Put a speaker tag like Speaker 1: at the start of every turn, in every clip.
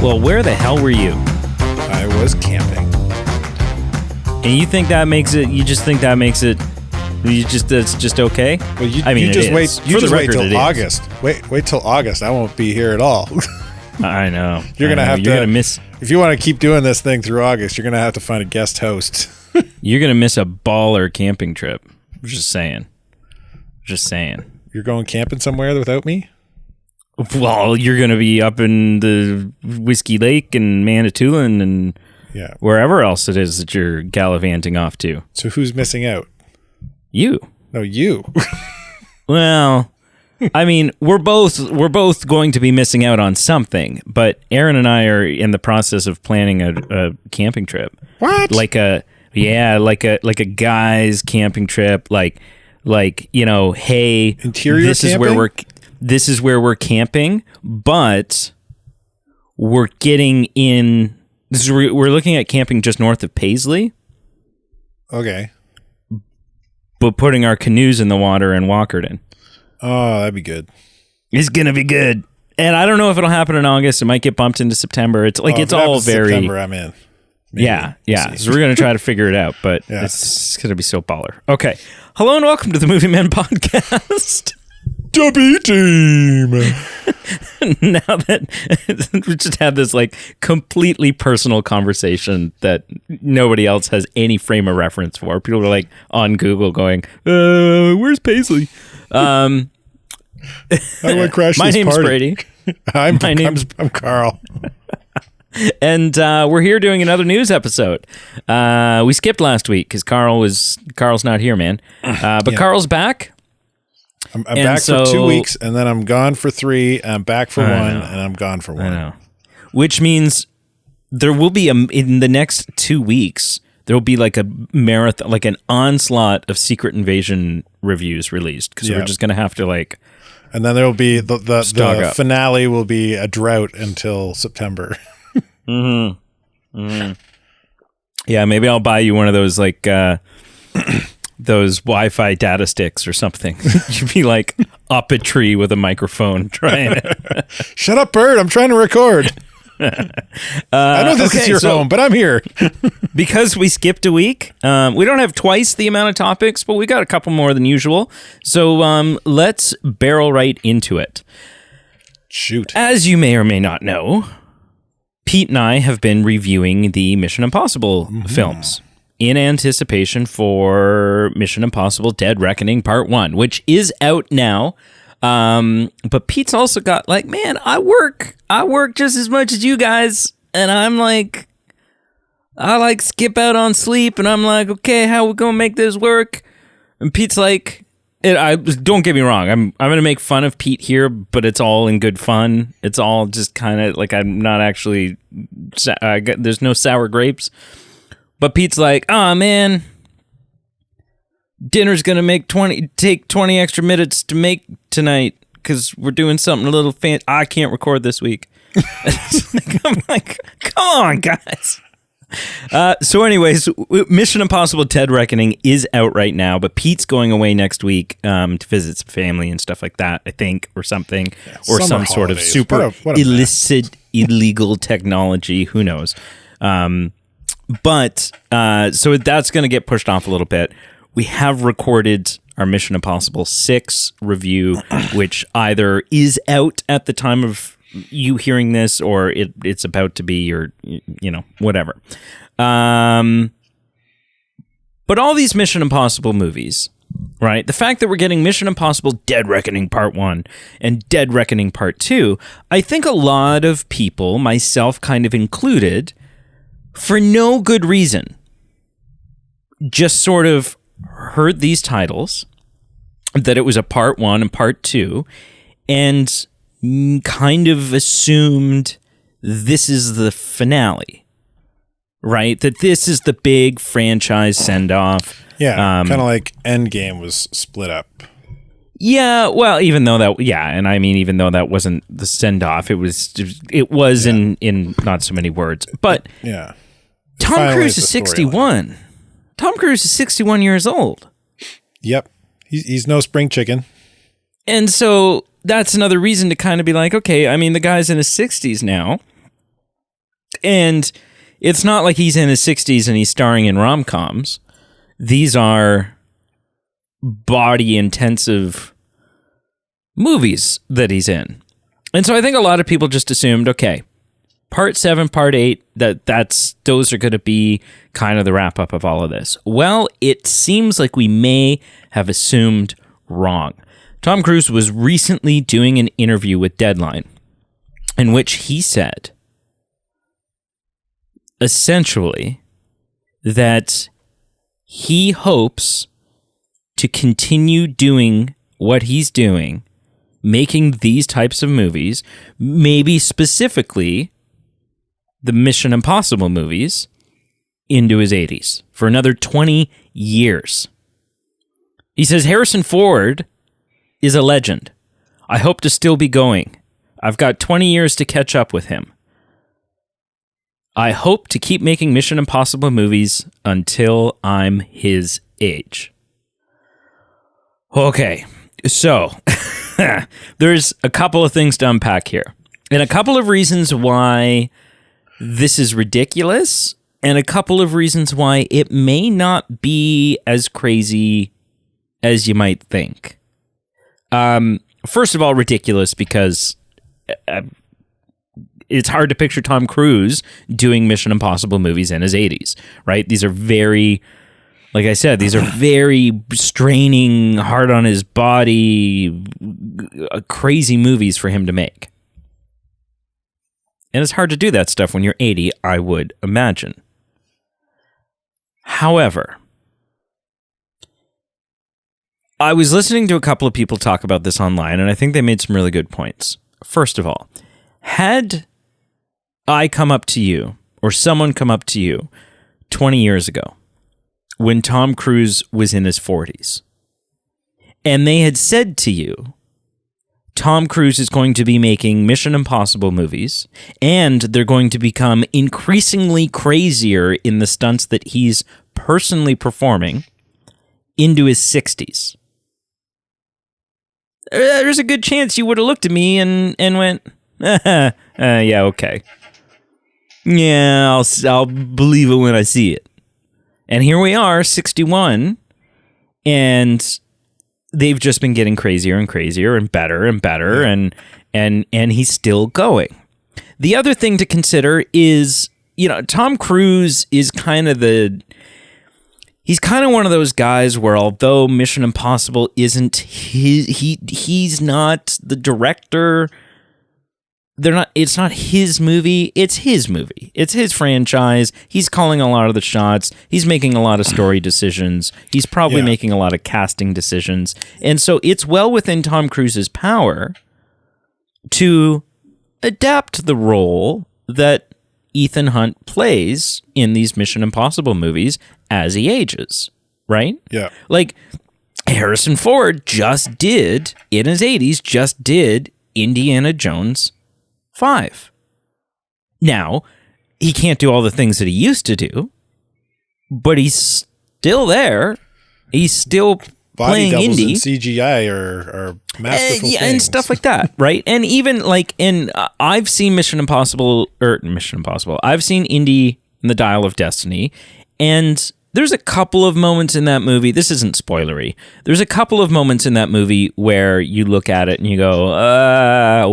Speaker 1: Well, where the hell were you?
Speaker 2: I was camping.
Speaker 1: And you think that makes it? You just think that makes it? That's just okay?
Speaker 2: Well, you
Speaker 1: it
Speaker 2: just
Speaker 1: is.
Speaker 2: wait. You
Speaker 1: For the
Speaker 2: just wait
Speaker 1: record,
Speaker 2: till
Speaker 1: it is.
Speaker 2: August. Wait till August. I won't be here at all.
Speaker 1: I know.
Speaker 2: You're gonna have
Speaker 1: You're
Speaker 2: to
Speaker 1: gonna miss.
Speaker 2: If you want to keep doing this thing through August, you're gonna have to find a guest host.
Speaker 1: You're gonna miss a baller camping trip. Just saying. Just saying.
Speaker 2: You're going camping somewhere without me?
Speaker 1: Well, you're going to be up in the Whiskey Lake and Manitoulin and wherever else it is that you're gallivanting off to.
Speaker 2: So who's missing out?
Speaker 1: You.
Speaker 2: No, you.
Speaker 1: Well, I mean, we're both going to be missing out on something, but Aaron and I are in the process of planning a camping trip.
Speaker 2: What?
Speaker 1: Like a guy's camping trip, like hey,
Speaker 2: interior
Speaker 1: this
Speaker 2: camping?
Speaker 1: This is where we're camping, but we're getting in. We're looking at camping just north of Paisley.
Speaker 2: Okay.
Speaker 1: But putting our canoes in the water in Walkerton.
Speaker 2: Oh, that'd be good.
Speaker 1: It's gonna be good, and I don't know if it'll happen in August. It might get bumped into September. It's like it's all very.
Speaker 2: September, I'm in. Maybe.
Speaker 1: Yeah. So we're gonna try to figure it out, but it's gonna be so baller. Okay, hello and welcome to the Movie Men Podcast.
Speaker 2: W team.
Speaker 1: Now that we just had this like completely personal conversation that nobody else has any frame of reference for. People are like on Google going, "Where's Paisley?"
Speaker 2: How do I crash
Speaker 1: my
Speaker 2: this
Speaker 1: name's
Speaker 2: party?
Speaker 1: Brady.
Speaker 2: I'm Carl.
Speaker 1: And we're here doing another news episode. We skipped last week because Carl's not here, man. But Carl's back.
Speaker 2: I'm back for 2 weeks, and then I'm gone for 3. I'm back for 1, and I'm gone for 1.
Speaker 1: I know. Which means there will be in the next 2 weeks, there will be like a marathon, like an onslaught of Secret Invasion reviews released because we're just going to have to like.
Speaker 2: And then there will be the finale will be a drought until September.
Speaker 1: Yeah, maybe I'll buy you one of those like those Wi-Fi data sticks or something. You'd be like up a tree with a microphone trying to...
Speaker 2: Shut up, bird. I'm trying to record. I know this is your home, but I'm here.
Speaker 1: Because we skipped a week, we don't have twice the amount of topics, but we got a couple more than usual. So let's barrel right into it.
Speaker 2: Shoot.
Speaker 1: As you may or may not know, Pete and I have been reviewing the Mission Impossible films in anticipation for Mission Impossible Dead Reckoning Part 1, which is out now. But Pete's also got like, man, I work just as much as you guys. And I'm like, I like skip out on sleep. And I'm like, okay, how we going to make this work? And Pete's like, don't get me wrong. I'm going to make fun of Pete here, but it's all in good fun. It's all just kind of like, I'm not actually, there's no sour grapes. But Pete's like, oh man, dinner's going to take 20 extra minutes to make tonight because we're doing something a little fancy. I can't record this week. I'm like, come on, guys. So anyways, Mission Impossible Dead Reckoning is out right now, but Pete's going away next week to visit some family and stuff like that, I think, or something, or some holidays. Sort of super illicit, illegal technology. Who knows? But so that's going to get pushed off a little bit. We have recorded our Mission Impossible 6 review, which either is out at the time of you hearing this or it's about to be, or, you know, whatever. But all these Mission Impossible movies, right? The fact that we're getting Mission Impossible Dead Reckoning Part 1 and Dead Reckoning Part 2, I think a lot of people, myself kind of included, for no good reason, just sort of heard these titles, that it was a Part 1 and Part 2, and kind of assumed this is the finale, right? That this is the big franchise send-off.
Speaker 2: Yeah, kind of like Endgame was split up.
Speaker 1: Yeah, well, even though that wasn't the send-off, it was in not so many words. But
Speaker 2: yeah,
Speaker 1: Tom Cruise is 61. Tom Cruise is 61 years old.
Speaker 2: Yep. He's no spring chicken.
Speaker 1: And so that's another reason to kind of be like, okay, I mean, the guy's in his 60s now. And it's not like he's in his 60s and he's starring in rom-coms. These are body-intensive movies that he's in. And so I think a lot of people just assumed, okay, part 7, part 8, those are going to be kind of the wrap-up of all of this. Well, it seems like we may have assumed wrong. Tom Cruise was recently doing an interview with Deadline in which he said, essentially, that he hopes to continue doing what he's doing, making these types of movies, maybe specifically the Mission Impossible movies, into his 80s for another 20 years. He says, Harrison Ford is a legend. I hope to still be going. I've got 20 years to catch up with him. I hope to keep making Mission Impossible movies until I'm his age. Okay, so there's a couple of things to unpack here, and a couple of reasons why this is ridiculous, and a couple of reasons why it may not be as crazy as you might think. First of all, ridiculous because it's hard to picture Tom Cruise doing Mission Impossible movies in his 80s, right? These are very, like I said, these are very straining, hard on his body, crazy movies for him to make. And it's hard to do that stuff when you're 80, I would imagine. However, I was listening to a couple of people talk about this online, and I think they made some really good points. First of all, had I come up to you, or someone come up to you 20 years ago, when Tom Cruise was in his 40s, and they had said to you, Tom Cruise is going to be making Mission Impossible movies, and they're going to become increasingly crazier in the stunts that he's personally performing into his 60s. There's a good chance you would have looked at me and went, yeah, okay. Yeah, I'll believe it when I see it. And here we are, 61, and they've just been getting crazier and crazier and better, and he's still going. The other thing to consider is, Tom Cruise is he's kind of one of those guys where although Mission Impossible isn't he's not the director. It's not his movie. It's his movie. It's his franchise. He's calling a lot of the shots. He's making a lot of story decisions. He's probably making a lot of casting decisions. And so it's well within Tom Cruise's power to adapt the role that Ethan Hunt plays in these Mission Impossible movies as he ages, right?
Speaker 2: Yeah.
Speaker 1: Like Harrison Ford just did, in his 80s, Indiana Jones 5. Now, he can't do all the things that he used to do, but he's still there. He's still
Speaker 2: body
Speaker 1: playing
Speaker 2: doubles
Speaker 1: Indy.
Speaker 2: And CGI are masterful things.
Speaker 1: And stuff like that, right? And even I've seen Mission Impossible. I've seen Indy and the Dial of Destiny, and there's a couple of moments in that movie. This isn't spoilery. There's a couple of moments in that movie where you look at it and you go,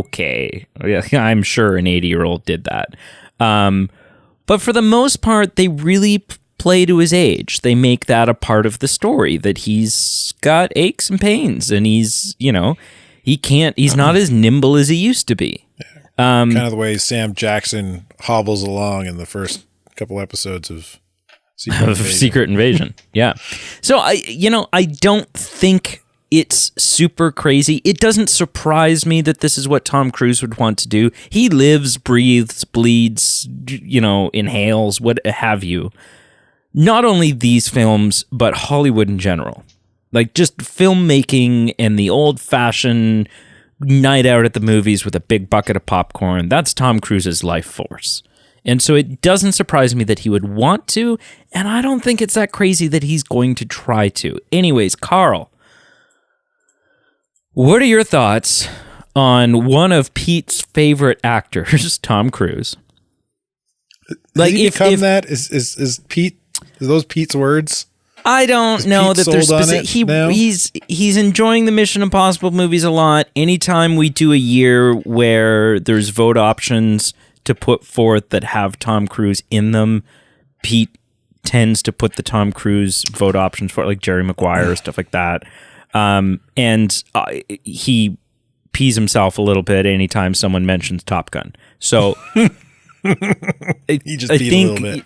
Speaker 1: okay. I'm sure an 80-year-old did that. But for the most part, they really play to his age. They make that a part of the story, that he's got aches and pains, and he's not as nimble as he used to be.
Speaker 2: Kind of the way Sam Jackson hobbles along in the first couple episodes of
Speaker 1: Secret Invasion. Yeah. So I don't think it's super crazy. It doesn't surprise me that this is what Tom Cruise would want to do. He lives, breathes, bleeds, inhales, what have you. Not only these films, but Hollywood in general. Like just filmmaking and the old-fashioned night out at the movies with a big bucket of popcorn. That's Tom Cruise's life force. And so it doesn't surprise me that he would want to, and I don't think it's that crazy that he's going to try to. Anyways, Carl, what are your thoughts on one of Pete's favorite actors, Tom Cruise, Like
Speaker 2: if that is Pete, is those Pete's words?
Speaker 1: I don't know that there's he's enjoying the Mission Impossible movies a lot. Anytime we do a year where there's vote options to put forth that have Tom Cruise in them, Pete tends to put the Tom Cruise vote options for, like Jerry Maguire or stuff like that. And he pees himself a little bit anytime someone mentions Top Gun. So
Speaker 2: he just peed a little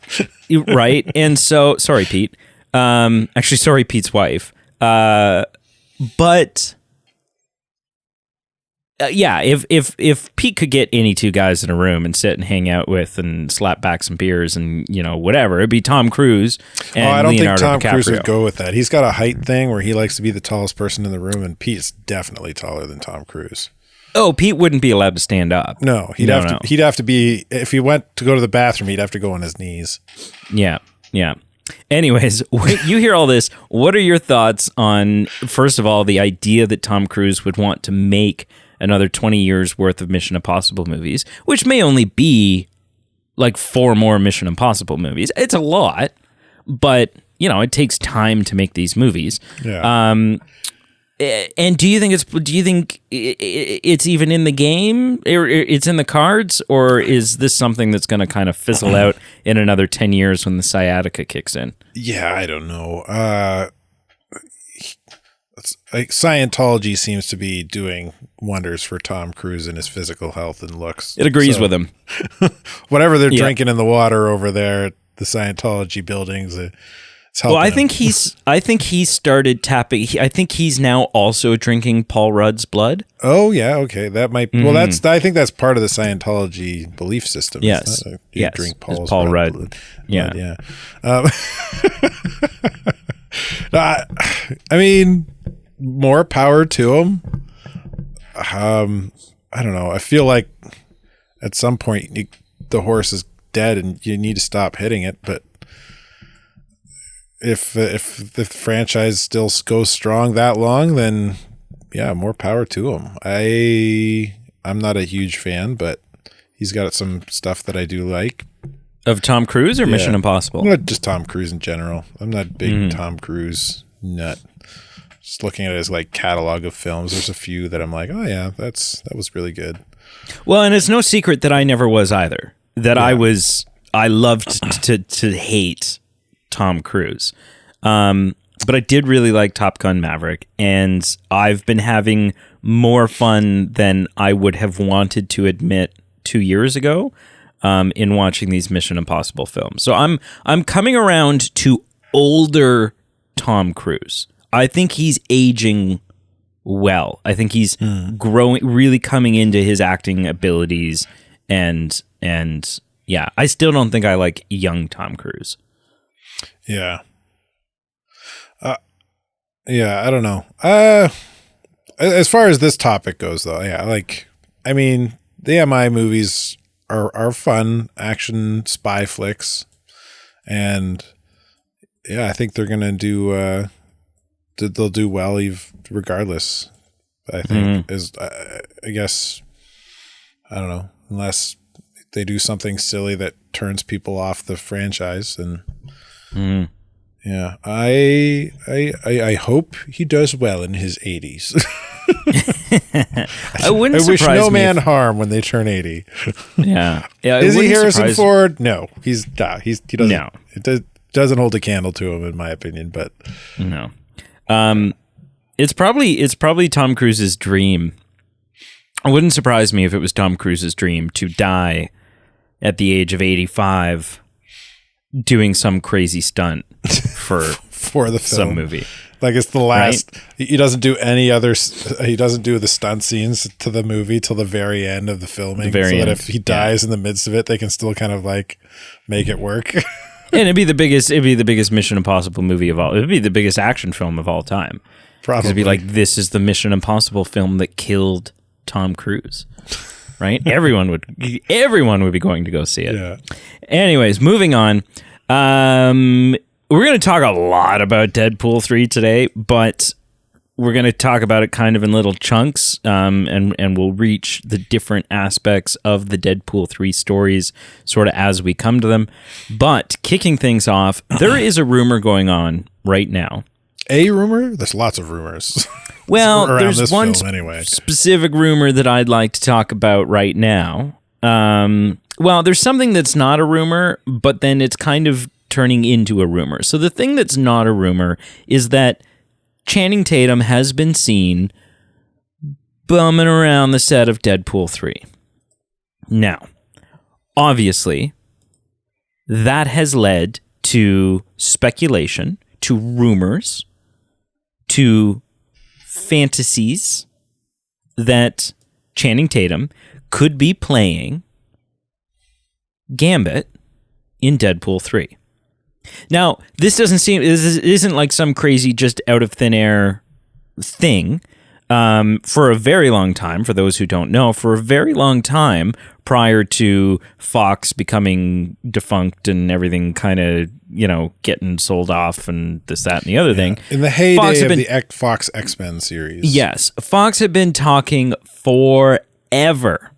Speaker 1: bit. Right. And so, sorry, Pete. Actually, sorry, Pete's wife. But yeah, if Pete could get any two guys in a room and sit and hang out with and slap back some beers and whatever, it'd be Tom Cruise and
Speaker 2: I don't
Speaker 1: Leonardo
Speaker 2: think Tom
Speaker 1: DiCaprio.
Speaker 2: Cruise would go with that. He's got a height thing where he likes to be the tallest person in the room, and Pete's definitely taller than Tom Cruise.
Speaker 1: Oh, Pete wouldn't be allowed to stand up.
Speaker 2: No, he'd have to be, if he went to go to the bathroom, he'd have to go on his knees.
Speaker 1: Yeah. Anyways, you hear all this. What are your thoughts on, first of all, the idea that Tom Cruise would want to make another 20 years worth of Mission Impossible movies, which may only be like 4 more Mission Impossible movies. It's a lot, but it takes time to make these movies.
Speaker 2: Yeah.
Speaker 1: And do you think it's even in the game? It's in the cards, or is this something that's going to kind of fizzle out in another 10 years when the sciatica kicks in?
Speaker 2: Yeah, I don't know. Scientology seems to be doing wonders for Tom Cruise and his physical health and looks.
Speaker 1: It agrees with him.
Speaker 2: Whatever they're drinking in the water over there at the Scientology buildings, it's helping.
Speaker 1: Well, I think he started tapping. I think he's now also drinking Paul Rudd's blood.
Speaker 2: Oh yeah, okay, that might. Well, I think that's part of the Scientology belief system.
Speaker 1: Yes,
Speaker 2: drink
Speaker 1: Paul Rudd. Blood. Yeah.
Speaker 2: I mean, more power to him. I don't know. I feel like at some point the horse is dead and you need to stop hitting it. But if the franchise still goes strong that long, then yeah, more power to him. I'm not a huge fan, but he's got some stuff that I do like.
Speaker 1: Of Tom Cruise or Mission Impossible?
Speaker 2: Not just Tom Cruise in general. I'm not a big Tom Cruise nut. Just looking at his like catalog of films, there's a few that I'm like, oh yeah, that was really good.
Speaker 1: Well, and it's no secret that I never was either. That I loved to hate Tom Cruise. But I did really like Top Gun Maverick, and I've been having more fun than I would have wanted to admit 2 years ago in watching these Mission Impossible films. So I'm coming around to older Tom Cruise. I think he's aging well. I think he's growing, really coming into his acting abilities, and yeah, I still don't think I like young Tom Cruise.
Speaker 2: Yeah. Yeah, I don't know. As far as this topic goes, though, yeah, I mean, the MI movies are fun action spy flicks, and yeah, I think they're gonna do. They'll do well, regardless. I think I guess I don't know, unless they do something silly that turns people off the franchise, and yeah, I hope he does well in his 80s.
Speaker 1: I wish
Speaker 2: no man harm when they turn 80.
Speaker 1: Yeah.
Speaker 2: Is he Harrison Ford? No, he doesn't. No. It doesn't hold a candle to him, in my opinion. But
Speaker 1: no, it's probably Tom Cruise's dream. It wouldn't surprise me if it was Tom Cruise's dream to die at the age of 85 doing some crazy stunt for
Speaker 2: the film.
Speaker 1: Some movie.
Speaker 2: Like it's the last. Right? He doesn't do any other. He doesn't do the stunt scenes to the movie till the very end of the filming. That if he dies in the midst of it, they can still kind of like make it work.
Speaker 1: And it'd be the biggest Mission Impossible movie of all. It'd be the biggest action film of all time.
Speaker 2: Probably.
Speaker 1: It'd be like, this is the Mission Impossible film that killed Tom Cruise. Right? Everyone would be going to go see it.
Speaker 2: Yeah.
Speaker 1: Anyways, moving on. We're going to talk a lot about Deadpool 3 today, but we're going to talk about it kind of in little chunks, and we'll reach the different aspects of the Deadpool 3 stories sort of as we come to them. But kicking things off, there is a rumor going on right now.
Speaker 2: A rumor? There's lots of rumors.
Speaker 1: Well,
Speaker 2: around
Speaker 1: there's one specific rumor that I'd like to talk about right now. Well, there's something that's not a rumor, but then it's kind of turning into a rumor. So the thing that's not a rumor is that Channing Tatum has been seen bumming around the set of Deadpool 3. Now, obviously, that has led to speculation, to rumors, to fantasies that Channing Tatum could be playing Gambit in Deadpool 3. Now, this isn't like some crazy just out of thin air thing. For a very long time, for those who don't know, for a very long time prior to Fox becoming defunct and everything kind of, getting sold off and this, that, and the other thing.
Speaker 2: In the heyday of the Fox X-Men series.
Speaker 1: Yes. Fox had been talking forever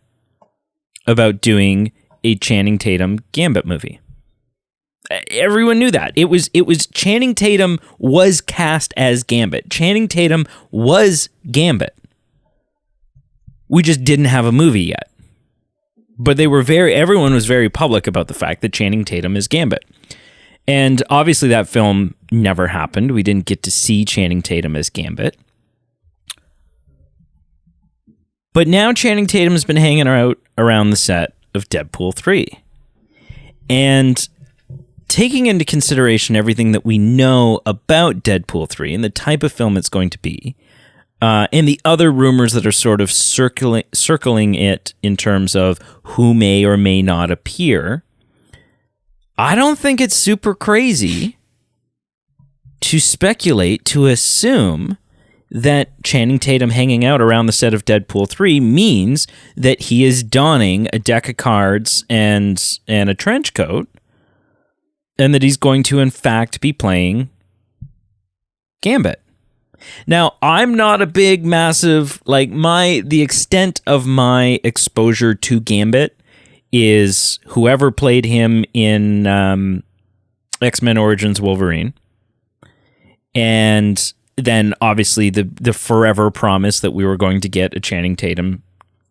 Speaker 1: about doing a Channing Tatum Gambit movie. Everyone knew that. It was Channing Tatum was cast as Gambit. Channing Tatum was Gambit. We just didn't have a movie yet. But everyone was very public about the fact that Channing Tatum is Gambit. And obviously that film never happened. We didn't get to see Channing Tatum as Gambit. But now Channing Tatum's been hanging out around the set of Deadpool 3. And taking into consideration everything that we know about Deadpool 3 and the type of film it's going to be, and the other rumors that are sort of circling it in terms of who may or may not appear, I don't think it's super crazy to speculate, to assume that Channing Tatum hanging out around the set of Deadpool 3 means that he is donning a deck of cards and a trench coat, and that he's going to, in fact, be playing Gambit. Now, I'm not a big, massive, the extent of my exposure to Gambit is whoever played him in X-Men Origins Wolverine. And then, obviously, the forever promise that we were going to get a Channing Tatum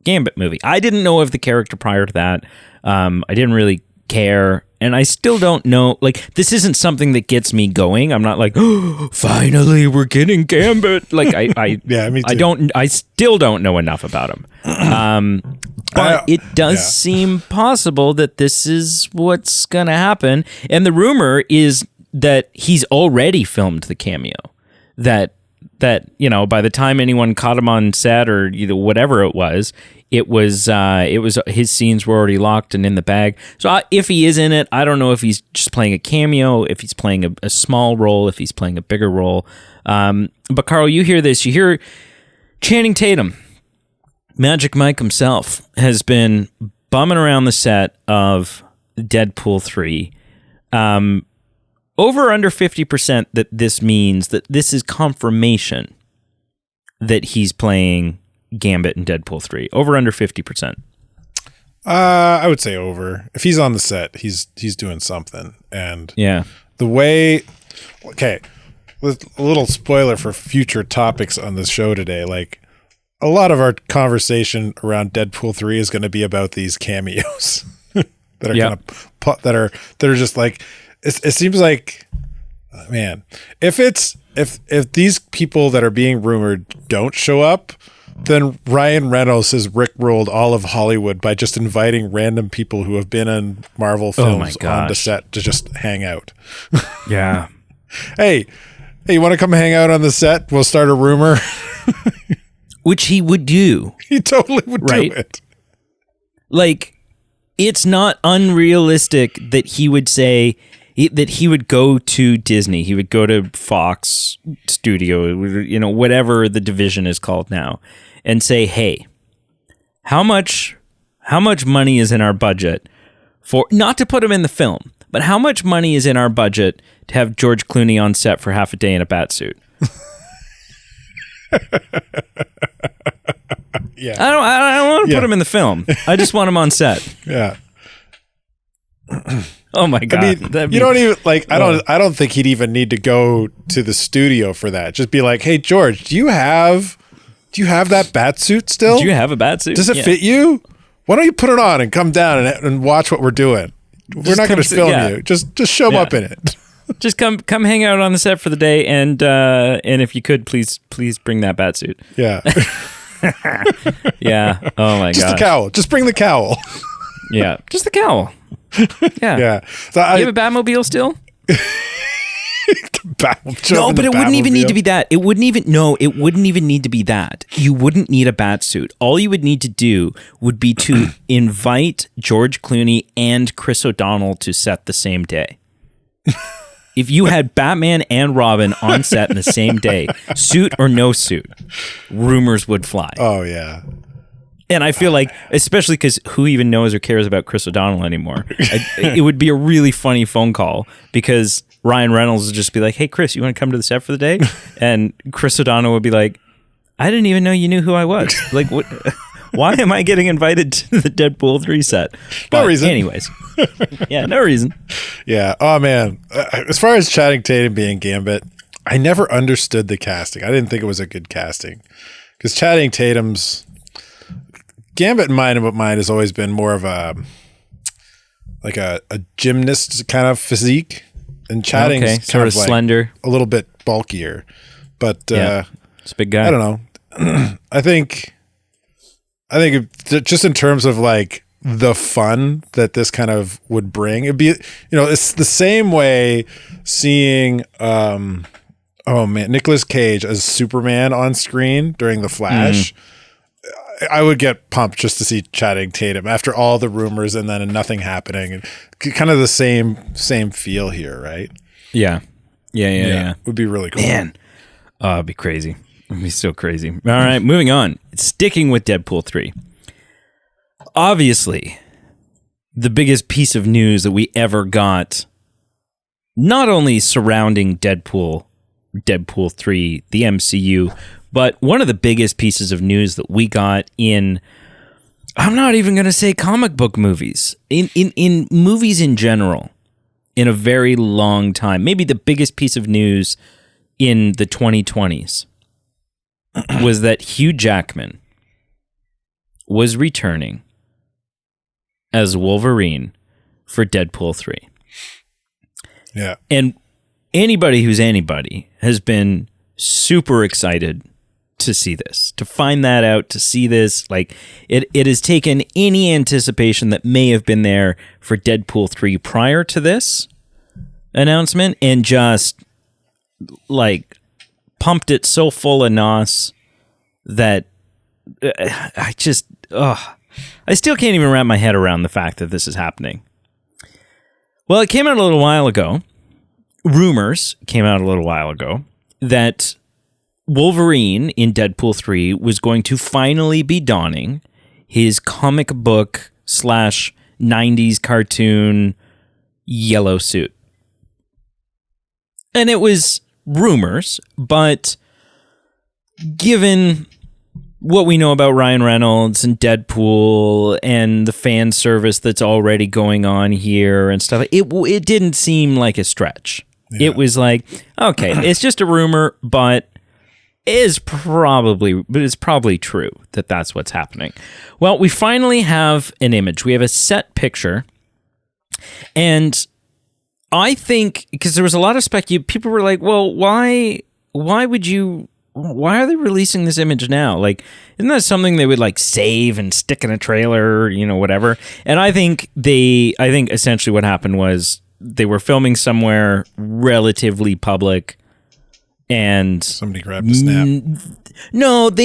Speaker 1: Gambit movie. I didn't know of the character prior to that. I didn't really care, and I still don't know, this isn't something that gets me going. I'm not like, oh, finally we're getting Gambit.
Speaker 2: Yeah, me too.
Speaker 1: I still don't know enough about him. But it does seem possible that this is what's gonna happen, and the rumor is that he's already filmed the cameo. That by the time anyone caught him on set or whatever it was his scenes were already locked and in the bag. So if he is in it, I don't know if he's just playing a cameo, if he's playing a small role, if he's playing a bigger role. But Carl, you hear this. You hear Channing Tatum, Magic Mike himself, has been bumming around the set of Deadpool 3. Over under 50% that this means that this is confirmation that he's playing Gambit in Deadpool 3. Over under 50%.
Speaker 2: I would say over. If he's on the set, he's doing something. And
Speaker 1: yeah,
Speaker 2: the way, okay, a little spoiler for future topics on this show today. A lot of our conversation around Deadpool 3 is going to be about these cameos that are that are just it seems like, man, if these people that are being rumored don't show up, then Ryan Reynolds has rickrolled all of Hollywood by just inviting random people who have been in Marvel films on the set to just hang out.
Speaker 1: Yeah.
Speaker 2: Hey, you want to come hang out on the set? We'll start a rumor.
Speaker 1: Which he would do.
Speaker 2: He totally would do it.
Speaker 1: It's not unrealistic that he would say that he would go to Disney, he would go to Fox Studio, whatever the division is called now, and say, hey, how much money is in our budget for, not to put him in the film, but how much money is in our budget to have George Clooney on set for half a day in a bat suit?
Speaker 2: Yeah.
Speaker 1: I don't want to put him in the film. I just want him on set.
Speaker 2: Yeah.
Speaker 1: Oh my God.
Speaker 2: I mean, you don't even like, I don't think he'd even need to go to the studio for that. Just be like, hey, George, do you have that bat suit still?
Speaker 1: Do you have a bat suit?
Speaker 2: Does it fit you? Why don't you put it on and come down and watch what we're doing? We're not going to film you. Just show up in it.
Speaker 1: Just come hang out on the set for the day, and if you could, please bring that bat suit.
Speaker 2: Yeah.
Speaker 1: Yeah. Oh my god.
Speaker 2: Just the cowl. Just bring the cowl.
Speaker 1: Yeah. Just the cowl. Yeah.
Speaker 2: Yeah. So
Speaker 1: you have a Batmobile still?
Speaker 2: No,
Speaker 1: but it wouldn't even need to be that. It wouldn't even need to be that. You wouldn't need a bat suit. All you would need to do would be to invite George Clooney and Chris O'Donnell to set the same day. If you had Batman and Robin on set in the same day, suit or no suit, rumors would fly.
Speaker 2: Oh, yeah.
Speaker 1: And I feel like, especially because who even knows or cares about Chris O'Donnell anymore, it would be a really funny phone call because Ryan Reynolds would just be like, hey, Chris, you want to come to the set for the day? And Chris O'Donnell would be like, I didn't even know you knew who I was. Like, what? Why am I getting invited to the Deadpool 3 set?
Speaker 2: No reason.
Speaker 1: Anyways. Yeah, no reason.
Speaker 2: Yeah. Oh, man. As far as Channing Tatum being Gambit, I never understood the casting. I didn't think it was a good casting. Because Channing Tatum's... Gambit in mine has always been more of a gymnast kind of physique. And Channing's
Speaker 1: sort of like slender.
Speaker 2: A little bit bulkier. But
Speaker 1: it's a big guy.
Speaker 2: I don't know. I think just in terms of like the fun that this kind of would bring, it'd be, it's the same way seeing, Nicolas Cage as Superman on screen during The Flash. I would get pumped just to see Channing Tatum after all the rumors and then nothing happening, and kind of the same feel here, right?
Speaker 1: Yeah.
Speaker 2: It would be really cool.
Speaker 1: Man, it'd be crazy. It'd be so crazy. All right, moving on. Sticking with Deadpool 3. Obviously, the biggest piece of news that we ever got, not only surrounding Deadpool 3, the MCU, but one of the biggest pieces of news that we got in, I'm not even going to say comic book movies, in movies in general, in a very long time, maybe the biggest piece of news in the 2020s, was that Hugh Jackman was returning as Wolverine for Deadpool 3.
Speaker 2: Yeah.
Speaker 1: And anybody who's anybody has been super excited to see this, to find that out, to see this. Like, it has taken any anticipation that may have been there for Deadpool 3 prior to this announcement and just, like, pumped it so full of nos that I still can't even wrap my head around the fact that this is happening. Well, it came out a little while ago. Rumors came out a little while ago that Wolverine in Deadpool 3 was going to finally be donning his comic book / 90s cartoon yellow suit. And it was rumors, but given what we know about Ryan Reynolds and Deadpool and the fan service that's already going on here and stuff, it didn't seem like a stretch. Yeah. It was like, okay, it's just a rumor, but it's probably true that that's what's happening. Well, we finally have an image. We have a set picture, and I think, because there was a lot of people were like, well, why are they releasing this image now? Like, isn't that something they would like save and stick in a trailer, whatever? And I think essentially what happened was they were filming somewhere relatively public, and
Speaker 2: somebody grabbed a snap.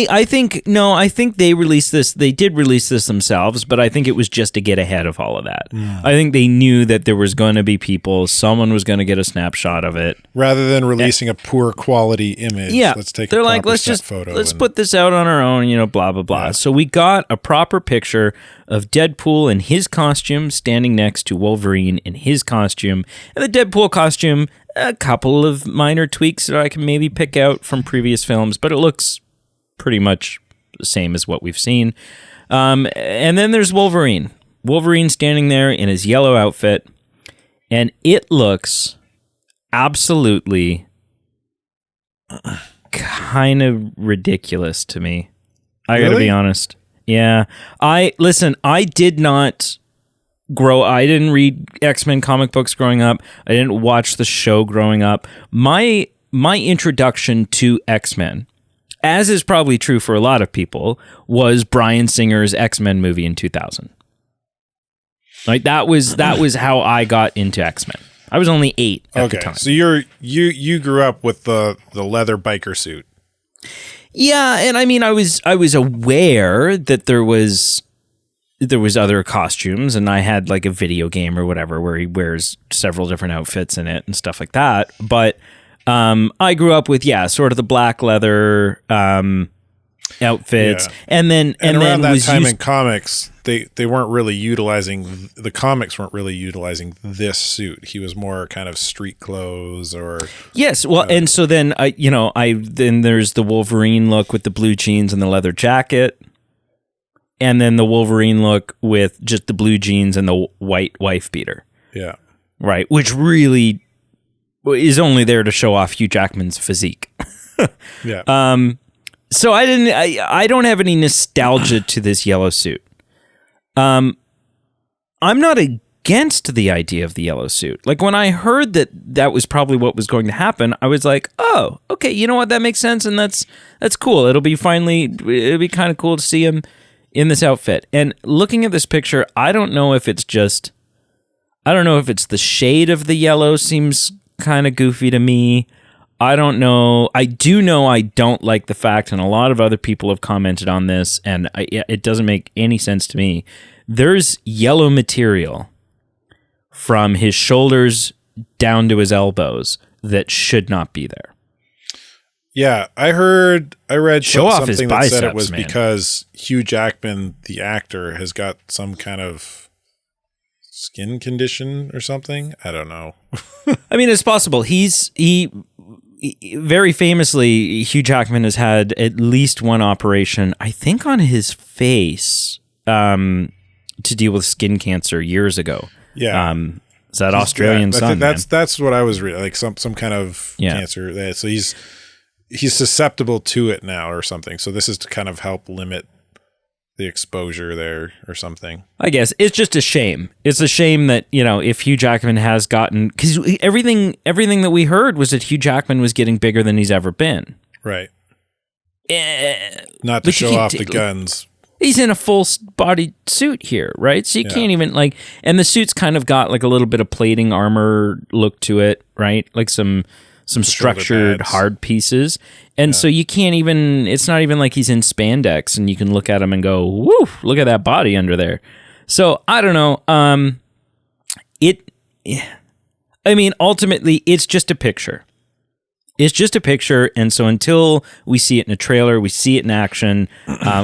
Speaker 1: I think they released this. They did release this themselves, but I think it was just to get ahead of all of that. I think they knew that there was going to be someone was going to get a snapshot of it.
Speaker 2: Rather than releasing a poor quality image, let's take a proper set photo.
Speaker 1: Let's put this out on our own, blah, blah, blah. Yeah. So we got a proper picture of Deadpool in his costume standing next to Wolverine in his costume. And the Deadpool costume, a couple of minor tweaks that I can maybe pick out from previous films, but it looks pretty much the same as what we've seen. And then there's Wolverine. Wolverine standing there in his yellow outfit, and it looks absolutely kind of ridiculous to me. I gotta be honest. Yeah. I didn't read X-Men comic books growing up. I didn't watch the show growing up. My introduction to X-Men, as is probably true for a lot of people, was Bryan Singer's X-Men movie in 2000. Like that was how I got into X-Men. I was only 8 at the time.
Speaker 2: So you grew up with the leather biker suit.
Speaker 1: Yeah, and I mean I was aware that there was other costumes, and I had like a video game or whatever where he wears several different outfits in it and stuff like that. But I grew up with sort of the black leather outfits, and around that time in comics, the comics weren't really utilizing this suit. He was more kind of street clothes or and so then then there's the Wolverine look with the blue jeans and the leather jacket, and then the Wolverine look with just the blue jeans and the white wife beater.
Speaker 2: Yeah,
Speaker 1: right, which really is only there to show off Hugh Jackman's physique.
Speaker 2: Yeah.
Speaker 1: So I don't have any nostalgia to this yellow suit. I'm not against the idea of the yellow suit. Like when I heard that was probably what was going to happen, I was like, oh, okay, you know what? That makes sense. And that's cool. It'll be kind of cool to see him in this outfit. And looking at this picture, I don't know if it's the shade of the yellow seems kind of goofy to me. I don't know. I do know I don't like the fact, and a lot of other people have commented on this, and it doesn't make any sense to me. There's yellow material from his shoulders down to his elbows that should not be there.
Speaker 2: Yeah, I read something that said it was
Speaker 1: man.
Speaker 2: Because Hugh Jackman, the actor, has got some kind of skin condition or something. I don't know.
Speaker 1: I mean, it's possible. He very famously, Hugh Jackman has had at least one operation, I think on his face, to deal with skin cancer years ago.
Speaker 2: Yeah.
Speaker 1: Is that Australian son?
Speaker 2: That's what I was reading, like some kind of cancer. So he's susceptible to it now or something. So this is to kind of help limit the exposure there or something.
Speaker 1: I guess it's just a shame. It's a shame that, if Hugh Jackman has gotten, because everything that we heard was that Hugh Jackman was getting bigger than he's ever been.
Speaker 2: Right. Not to show off the guns.
Speaker 1: He's in a full body suit here, right? So you can't even and the suit's kind of got like a little bit of plating armor look to it, right? Like some structured hard pieces. And so you can't even, it's not even like he's in spandex and you can look at him and go, woo, look at that body under there. So I don't know. Ultimately it's just a picture. It's just a picture. And so until we see it in a trailer, we see it in action,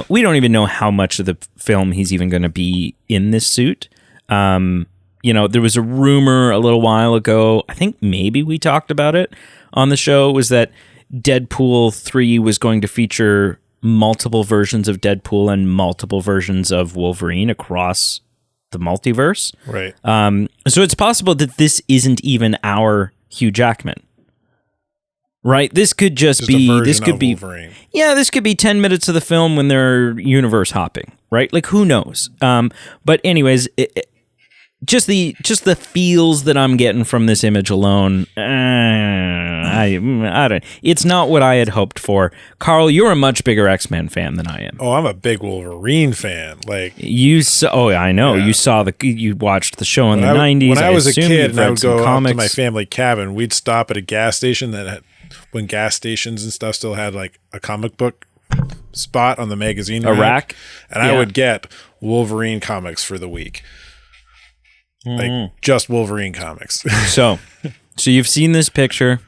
Speaker 1: we don't even know how much of the film he's even going to be in this suit. There was a rumor a little while ago, I think maybe we talked about it on the show, was that Deadpool 3 was going to feature multiple versions of Deadpool and multiple versions of Wolverine across the multiverse.
Speaker 2: Right.
Speaker 1: So it's possible that this isn't even our Hugh Jackman. Right? This could just be Wolverine. Yeah, this could be 10 minutes of the film when they're universe hopping, right? Like who knows? But anyways, just the feels that I'm getting from this image alone, I don't. It's not what I had hoped for. Carl, you're a much bigger X-Men fan than I am.
Speaker 2: Oh, I'm a big Wolverine fan. Like
Speaker 1: you saw. Oh, I know. Yeah. You watched the show in the '90s.
Speaker 2: When I was a kid, and I would go out to my family cabin, we'd stop at a gas station when gas stations and stuff still had like a comic book spot on the magazine
Speaker 1: rack,
Speaker 2: and I would get Wolverine comics for the week. Like just Wolverine comics.
Speaker 1: So you've seen this picture,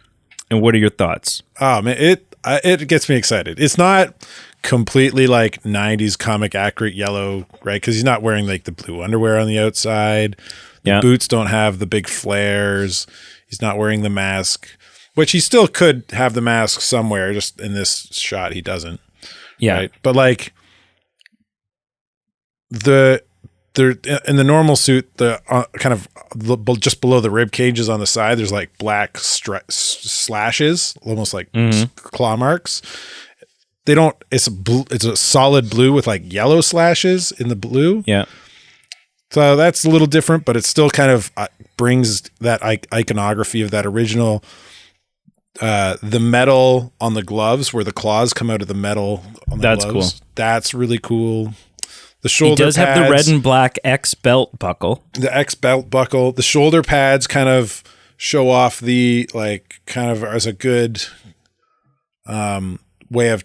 Speaker 1: and what are your thoughts?
Speaker 2: Oh man, it gets me excited. It's not completely like 90s comic accurate yellow, right? Because he's not wearing like the blue underwear on the outside. The boots don't have the big flares. He's not wearing the mask, which he still could have the mask somewhere. Just in this shot, he doesn't.
Speaker 1: Yeah.
Speaker 2: Right? But like they're in the normal suit, the kind of just below the rib cages on the side, there's like black slashes, almost like claw marks. They don't. It's a solid blue with like yellow slashes in the blue.
Speaker 1: Yeah.
Speaker 2: So that's a little different, but it still kind of brings that iconography of that original. The metal on the gloves, where the claws come out of the metal on the gloves. Cool. That's really cool. The shoulder pads. He does
Speaker 1: have the red and black X belt buckle.
Speaker 2: The X belt buckle. The shoulder pads kind of show off the, like, kind of as a good way of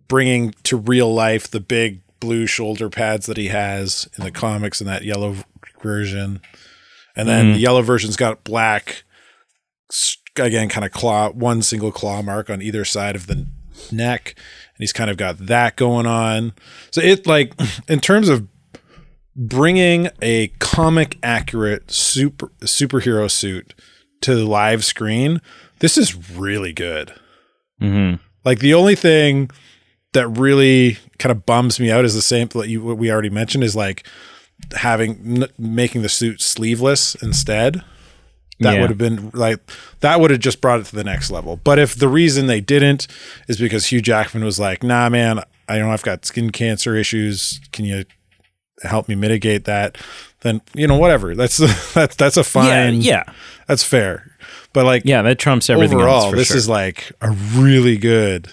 Speaker 2: bringing to real life the big blue shoulder pads that he has in the comics in that yellow version. And then the yellow version's got black, again, kind of one single claw mark on either side of the neck. And he's kind of got that going on. So it, like, in terms of bringing a comic accurate superhero suit to the live screen, this is really good. Mm-hmm. Like, the only thing that really kind of bums me out is the same what we already mentioned, is like making the suit sleeveless instead. That would have been like, that would have just brought it to the next level. But if the reason they didn't is because Hugh Jackman was like, nah, man, I know I've got skin cancer issues. Can you help me mitigate that? Then, whatever. That's a fine. Yeah. That's fair. But like,
Speaker 1: that trumps everything
Speaker 2: overall,
Speaker 1: else for
Speaker 2: this
Speaker 1: sure.
Speaker 2: is like a really good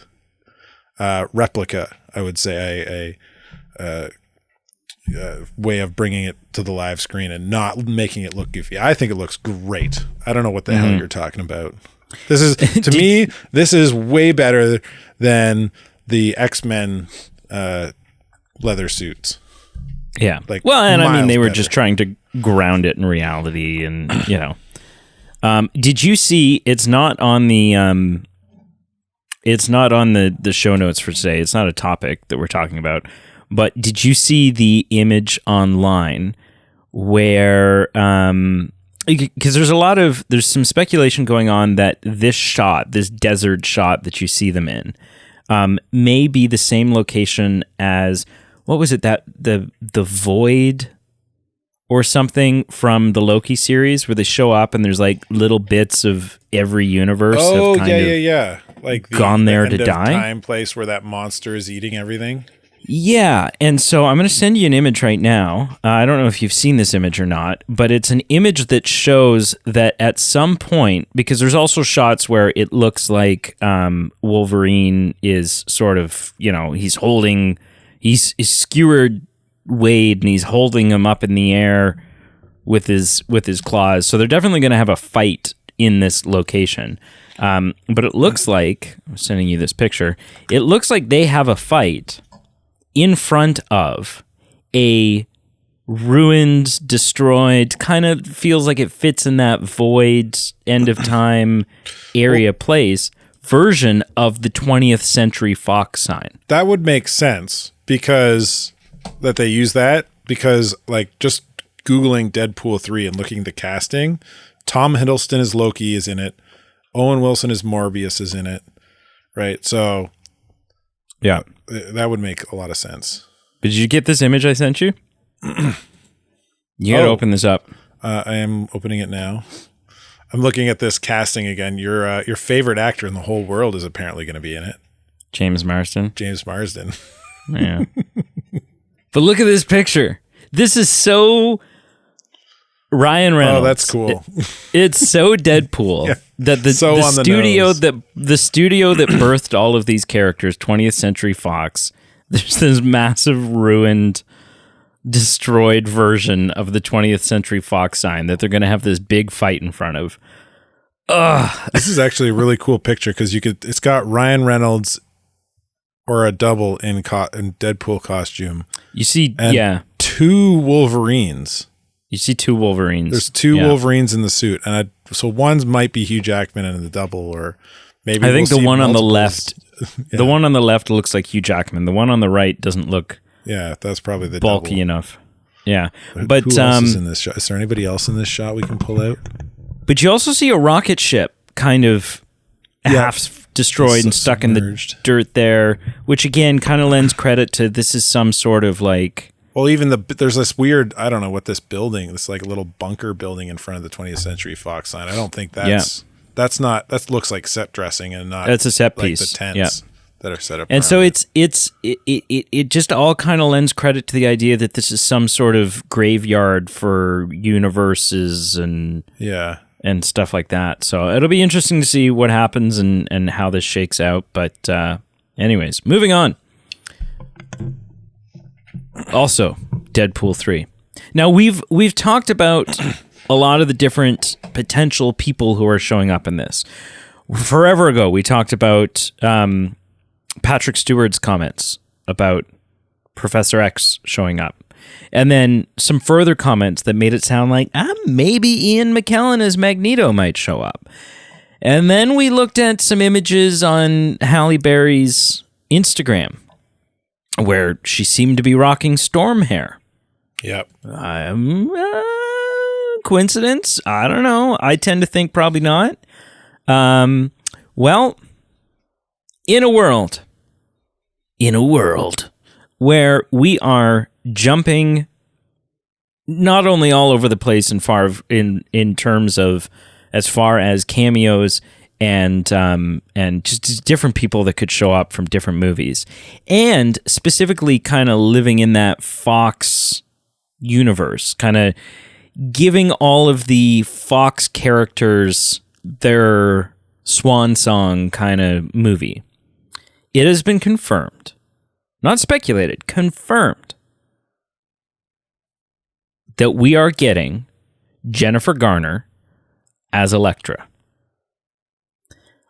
Speaker 2: replica, I would say, a way of bringing it to the live screen and not making it look goofy. I think it looks great. I don't know what the hell you're talking about. This is, to me, this is way better than the X-Men leather suits.
Speaker 1: Yeah.
Speaker 2: Like,
Speaker 1: well, and I mean, they were
Speaker 2: better.
Speaker 1: just trying to ground it in reality, and did you see? It's not on the the show notes for today. It's not a topic that we're talking about. But did you see the image online where, because there's some speculation going on that this desert shot that you see them in, may be the same location as, what was it, that the Void or something from the Loki series, where they show up and there's like little bits of every universe.
Speaker 2: Oh,
Speaker 1: have kind of
Speaker 2: yeah. Like
Speaker 1: gone there to
Speaker 2: end of
Speaker 1: die.
Speaker 2: Time place where that monster is eating everything.
Speaker 1: Yeah, and so I'm going to send you an image right now. I don't know if you've seen this image or not, but it's an image that shows that at some point, because there's also shots where it looks like Wolverine is sort of, he's skewered Wade and he's holding him up in the air with his claws. So they're definitely going to have a fight in this location. But it looks like, I'm sending you this picture, it looks like they have a fight in front of a ruined, destroyed, kind of feels like it fits in that Void end of time area place version of the 20th Century Fox sign.
Speaker 2: That would make sense because that they use that, because like just Googling Deadpool 3 and looking at the casting, Tom Hiddleston as Loki is in it. Owen Wilson as Morbius is in it. Right. So
Speaker 1: yeah,
Speaker 2: that would make a lot of sense.
Speaker 1: But did you get this image I sent you? You got to open this up.
Speaker 2: I am opening it now. I'm looking at this casting again. Your favorite actor in the whole world is apparently going to be in it.
Speaker 1: James Marsden.
Speaker 2: Yeah.
Speaker 1: But look at this picture. This is so Ryan Reynolds.
Speaker 2: Oh, that's cool.
Speaker 1: It's so Deadpool that the studio that birthed all of these characters, 20th Century Fox, there's this massive ruined, destroyed version of the 20th Century Fox sign that they're going to have this big fight in front of.
Speaker 2: This is actually a really cool picture because it's got Ryan Reynolds or a double in Deadpool costume.
Speaker 1: You see,
Speaker 2: two Wolverines.
Speaker 1: You see two Wolverines.
Speaker 2: There's two Wolverines in the suit, and so one might be Hugh Jackman in the double, or maybe
Speaker 1: I think the one on the
Speaker 2: multiples.
Speaker 1: left, the one on the left looks like Hugh Jackman. The one on the right doesn't look.
Speaker 2: Yeah, that's probably the
Speaker 1: bulky
Speaker 2: double.
Speaker 1: enough. Yeah, but
Speaker 2: who else is in this shot? Is there anybody else in this shot we can pull out?
Speaker 1: But you also see a rocket ship kind of destroyed and stuck in the dirt there, which again kind of lends credit to this is some sort of like.
Speaker 2: Well, even there's this weird, I don't know what this building, this like little bunker building in front of the 20th Century Fox sign. I don't think that looks like set dressing and not.
Speaker 1: That's a set
Speaker 2: like
Speaker 1: piece.
Speaker 2: The tents that are set up.
Speaker 1: And so it just all kind of lends credit to the idea that this is some sort of graveyard for universes and stuff like that. So it'll be interesting to see what happens and how this shakes out. But anyways, moving on. Also, Deadpool 3. Now, we've talked about a lot of the different potential people who are showing up in this. Forever ago, we talked about Patrick Stewart's comments about Professor X showing up. And then some further comments that made it sound like maybe Ian McKellen as Magneto might show up. And then we looked at some images on Halle Berry's Instagram, where she seemed to be rocking storm hair.
Speaker 2: Yep.
Speaker 1: Coincidence? I don't know. I tend to think probably not. Well, in a world where we are jumping not only all over the place in terms of as far as cameos and just different people that could show up from different movies, and specifically kind of living in that Fox universe, kind of giving all of the Fox characters their swan song kind of movie. It has been confirmed, not speculated, confirmed, that we are getting Jennifer Garner as Elektra.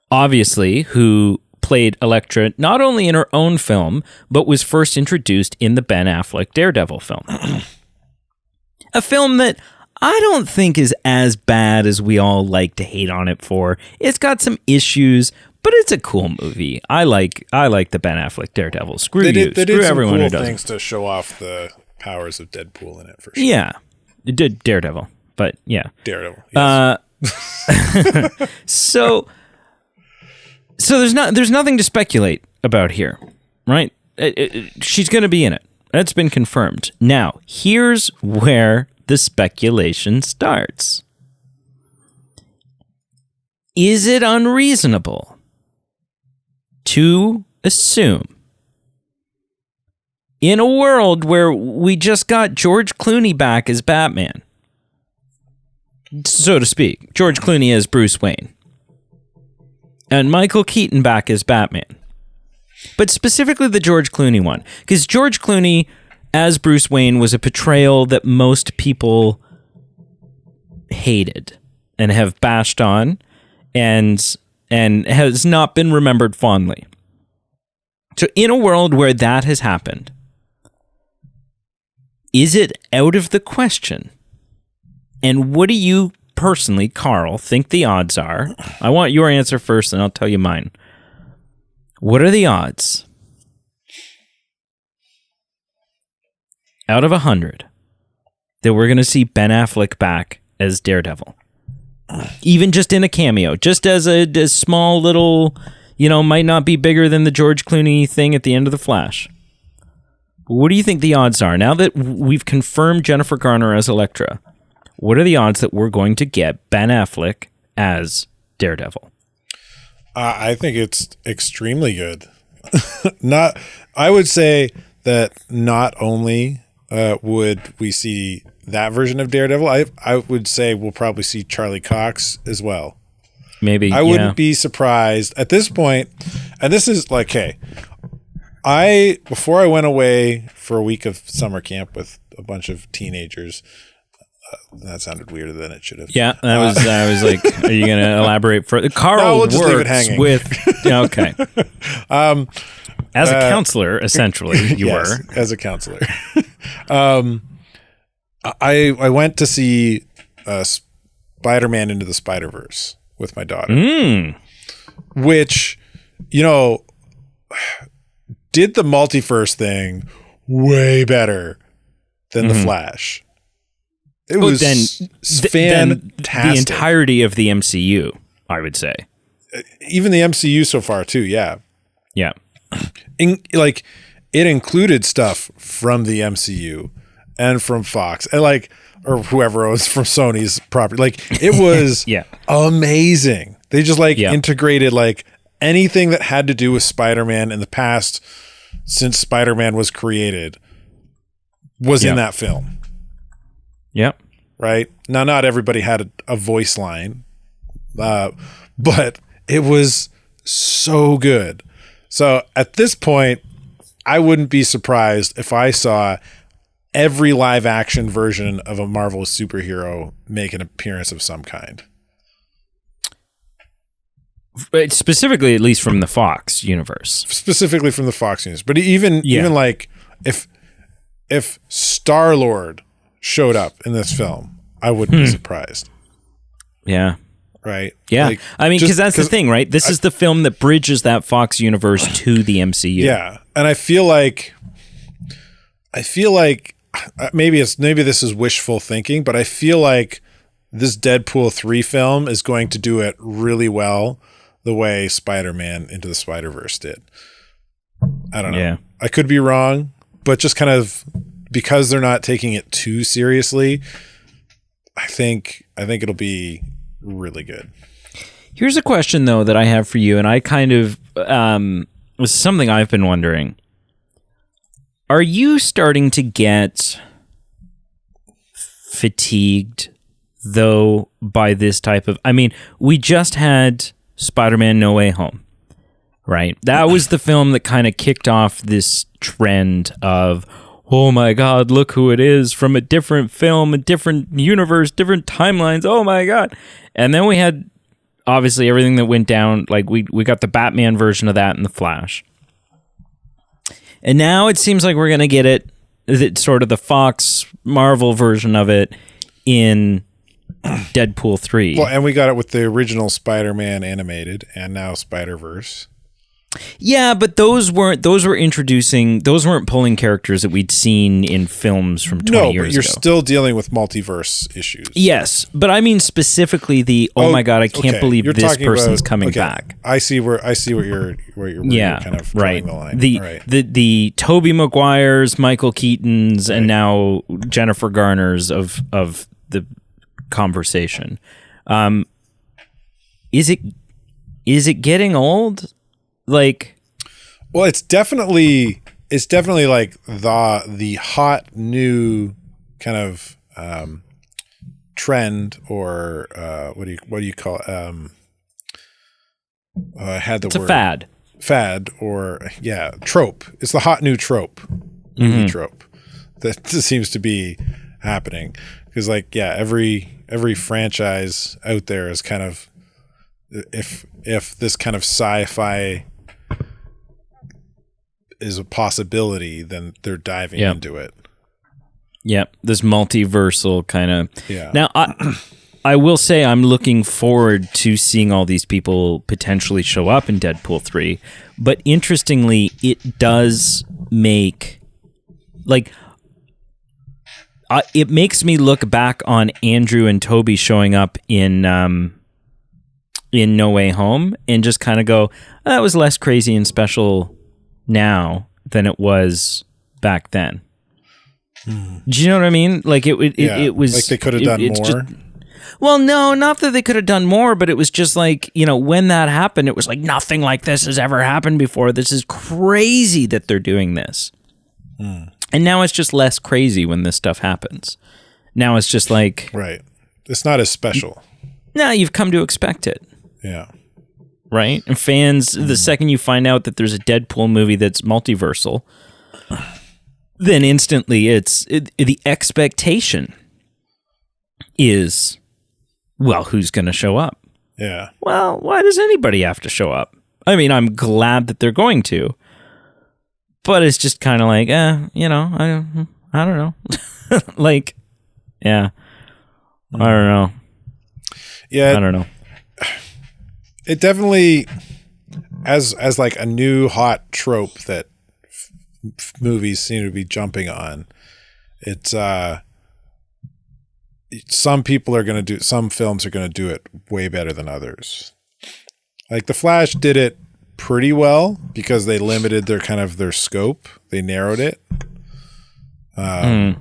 Speaker 1: Obviously, who played Elektra not only in her own film, but was first introduced in the Ben Affleck Daredevil film. A film that I don't think is as bad as we all like to hate on it for. It's got some issues, but it's a cool movie. I like the Ben Affleck Daredevil. Screw
Speaker 2: They did
Speaker 1: everyone
Speaker 2: some
Speaker 1: who
Speaker 2: cool
Speaker 1: doesn't.
Speaker 2: things to show off the powers of Deadpool in it for sure.
Speaker 1: Yeah, it did Daredevil, but yeah,
Speaker 2: Daredevil. Yes.
Speaker 1: So there's nothing to speculate about here, right? She's going to be in it. That's been confirmed. Now, here's where the speculation starts. Is it unreasonable to assume, in a world where we just got George Clooney back as Batman, so to speak, George Clooney as Bruce Wayne, and Michael Keaton back as Batman, but specifically the George Clooney one, because George Clooney as Bruce Wayne was a portrayal that most people hated and have bashed on and has not been remembered fondly. So in a world where that has happened, is it out of the question? And what do you personally, Carl, think the odds are? I want your answer first, and I'll tell you mine. What are the odds, out of 100, that we're going to see Ben Affleck back as Daredevil? Even just in a cameo, just as a small little, might not be bigger than the George Clooney thing at the end of The Flash. What do you think the odds are? Now that we've confirmed Jennifer Garner as Elektra, what are the odds that we're going to get Ben Affleck as Daredevil?
Speaker 2: I think it's extremely good. I would say that not only would we see that version of Daredevil, I would say we'll probably see Charlie Cox as well.
Speaker 1: Maybe.
Speaker 2: I wouldn't be surprised at this point. And this is like, hey, before I went away for a week of summer camp with a bunch of teenagers, that sounded weirder than it should have.
Speaker 1: Yeah, I was like, are you going to elaborate further? Carl
Speaker 2: we'll just leave
Speaker 1: works
Speaker 2: it hanging.
Speaker 1: with. Okay. As a counselor, essentially, you
Speaker 2: yes,
Speaker 1: were.
Speaker 2: As a counselor. I went to see Spider-Man Into the Spider-Verse with my daughter, which, did the multiverse thing way better than The Flash. It was fantastic.
Speaker 1: The entirety of the MCU, I would say.
Speaker 2: even the MCU so far too. Yeah.
Speaker 1: Yeah.
Speaker 2: Like it included stuff from the MCU and from Fox and like, or whoever it was from Sony's property. Like it was amazing. They just like integrated like anything that had to do with Spider-Man in the past since Spider-Man was created was in that film.
Speaker 1: Yep.
Speaker 2: Right. Now, not everybody had a voice line, but it was so good. So at this point, I wouldn't be surprised if I saw every live action version of a Marvel superhero make an appearance of some kind.
Speaker 1: Specifically, at least from the Fox universe.
Speaker 2: Specifically from the Fox universe. But even like if Star-Lord showed up in this film, I wouldn't be surprised.
Speaker 1: Yeah.
Speaker 2: Right.
Speaker 1: Yeah.
Speaker 2: Like,
Speaker 1: I mean, because that's the thing, right? This is the film that bridges that Fox universe to the MCU.
Speaker 2: Yeah. And I feel like maybe this is wishful thinking, but I feel like this Deadpool 3 film is going to do it really well the way Spider-Man Into the Spider-Verse did. I don't know.
Speaker 1: Yeah.
Speaker 2: I could be wrong, but just kind of because they're not taking it too seriously, I think it'll be really good.
Speaker 1: Here's a question though that I have for you, and I kind of was something I've been wondering. Are you starting to get fatigued though by this type of, I mean, we just had Spider-Man No Way Home, right? That was the film that kind of kicked off this trend of, oh my God, look who it is from a different film, a different universe, different timelines. Oh my God. And then we had obviously everything that went down. Like we got the Batman version of that in The Flash. And now it seems like we're going to get it sort of the Fox Marvel version of it in Deadpool 3.
Speaker 2: Well, and we got it with the original Spider-Man animated and now Spider-Verse.
Speaker 1: Yeah, but those weren't pulling characters that we'd seen in films from 20 years ago. No, but
Speaker 2: you're still dealing with multiverse issues.
Speaker 1: Yes, but I mean specifically my God, I can't believe this person's coming back.
Speaker 2: I see where you're kind of drawing the line.
Speaker 1: The Tobey Maguires, Michael Keatons, and now Jennifer Garners of the conversation. Is it getting old? Like,
Speaker 2: well, it's definitely like the hot new kind of trend, or what do you call it? I had the word.
Speaker 1: It's a
Speaker 2: fad, or trope. It's the hot new trope, movie trope that seems to be happening, because every franchise out there is kind of, if this kind of sci-fi is a possibility, then they're diving into it.
Speaker 1: Yep, this multiversal kind of.
Speaker 2: Yeah.
Speaker 1: Now, I will say I'm looking forward to seeing all these people potentially show up in Deadpool 3. But interestingly, it does make, like, it makes me look back on Andrew and Toby showing up in No Way Home and just kind of go, that was less crazy and special now than it was back then. Do you know what I mean? Like it was
Speaker 2: like they could have done more.
Speaker 1: Well, no, not that they could have done more, but it was just like, when that happened, it was like nothing like this has ever happened before. This is crazy that they're doing this. And now it's just less crazy when this stuff happens. Now it's just like,
Speaker 2: right. It's not as special.
Speaker 1: Now you've come to expect it.
Speaker 2: Yeah.
Speaker 1: Right? And fans, the second you find out that there's a Deadpool movie that's multiversal, then instantly the expectation is, well, who's going to show up?
Speaker 2: Yeah.
Speaker 1: Well, why does anybody have to show up? I mean, I'm glad that they're going to, but it's just kind of like, I don't know. Like, yeah, I don't know.
Speaker 2: Yeah.
Speaker 1: I don't know.
Speaker 2: It definitely, as like a new hot trope that movies seem to be jumping on, it's some films are going to do it way better than others. Like the Flash did it pretty well because they limited their scope. They narrowed it. Into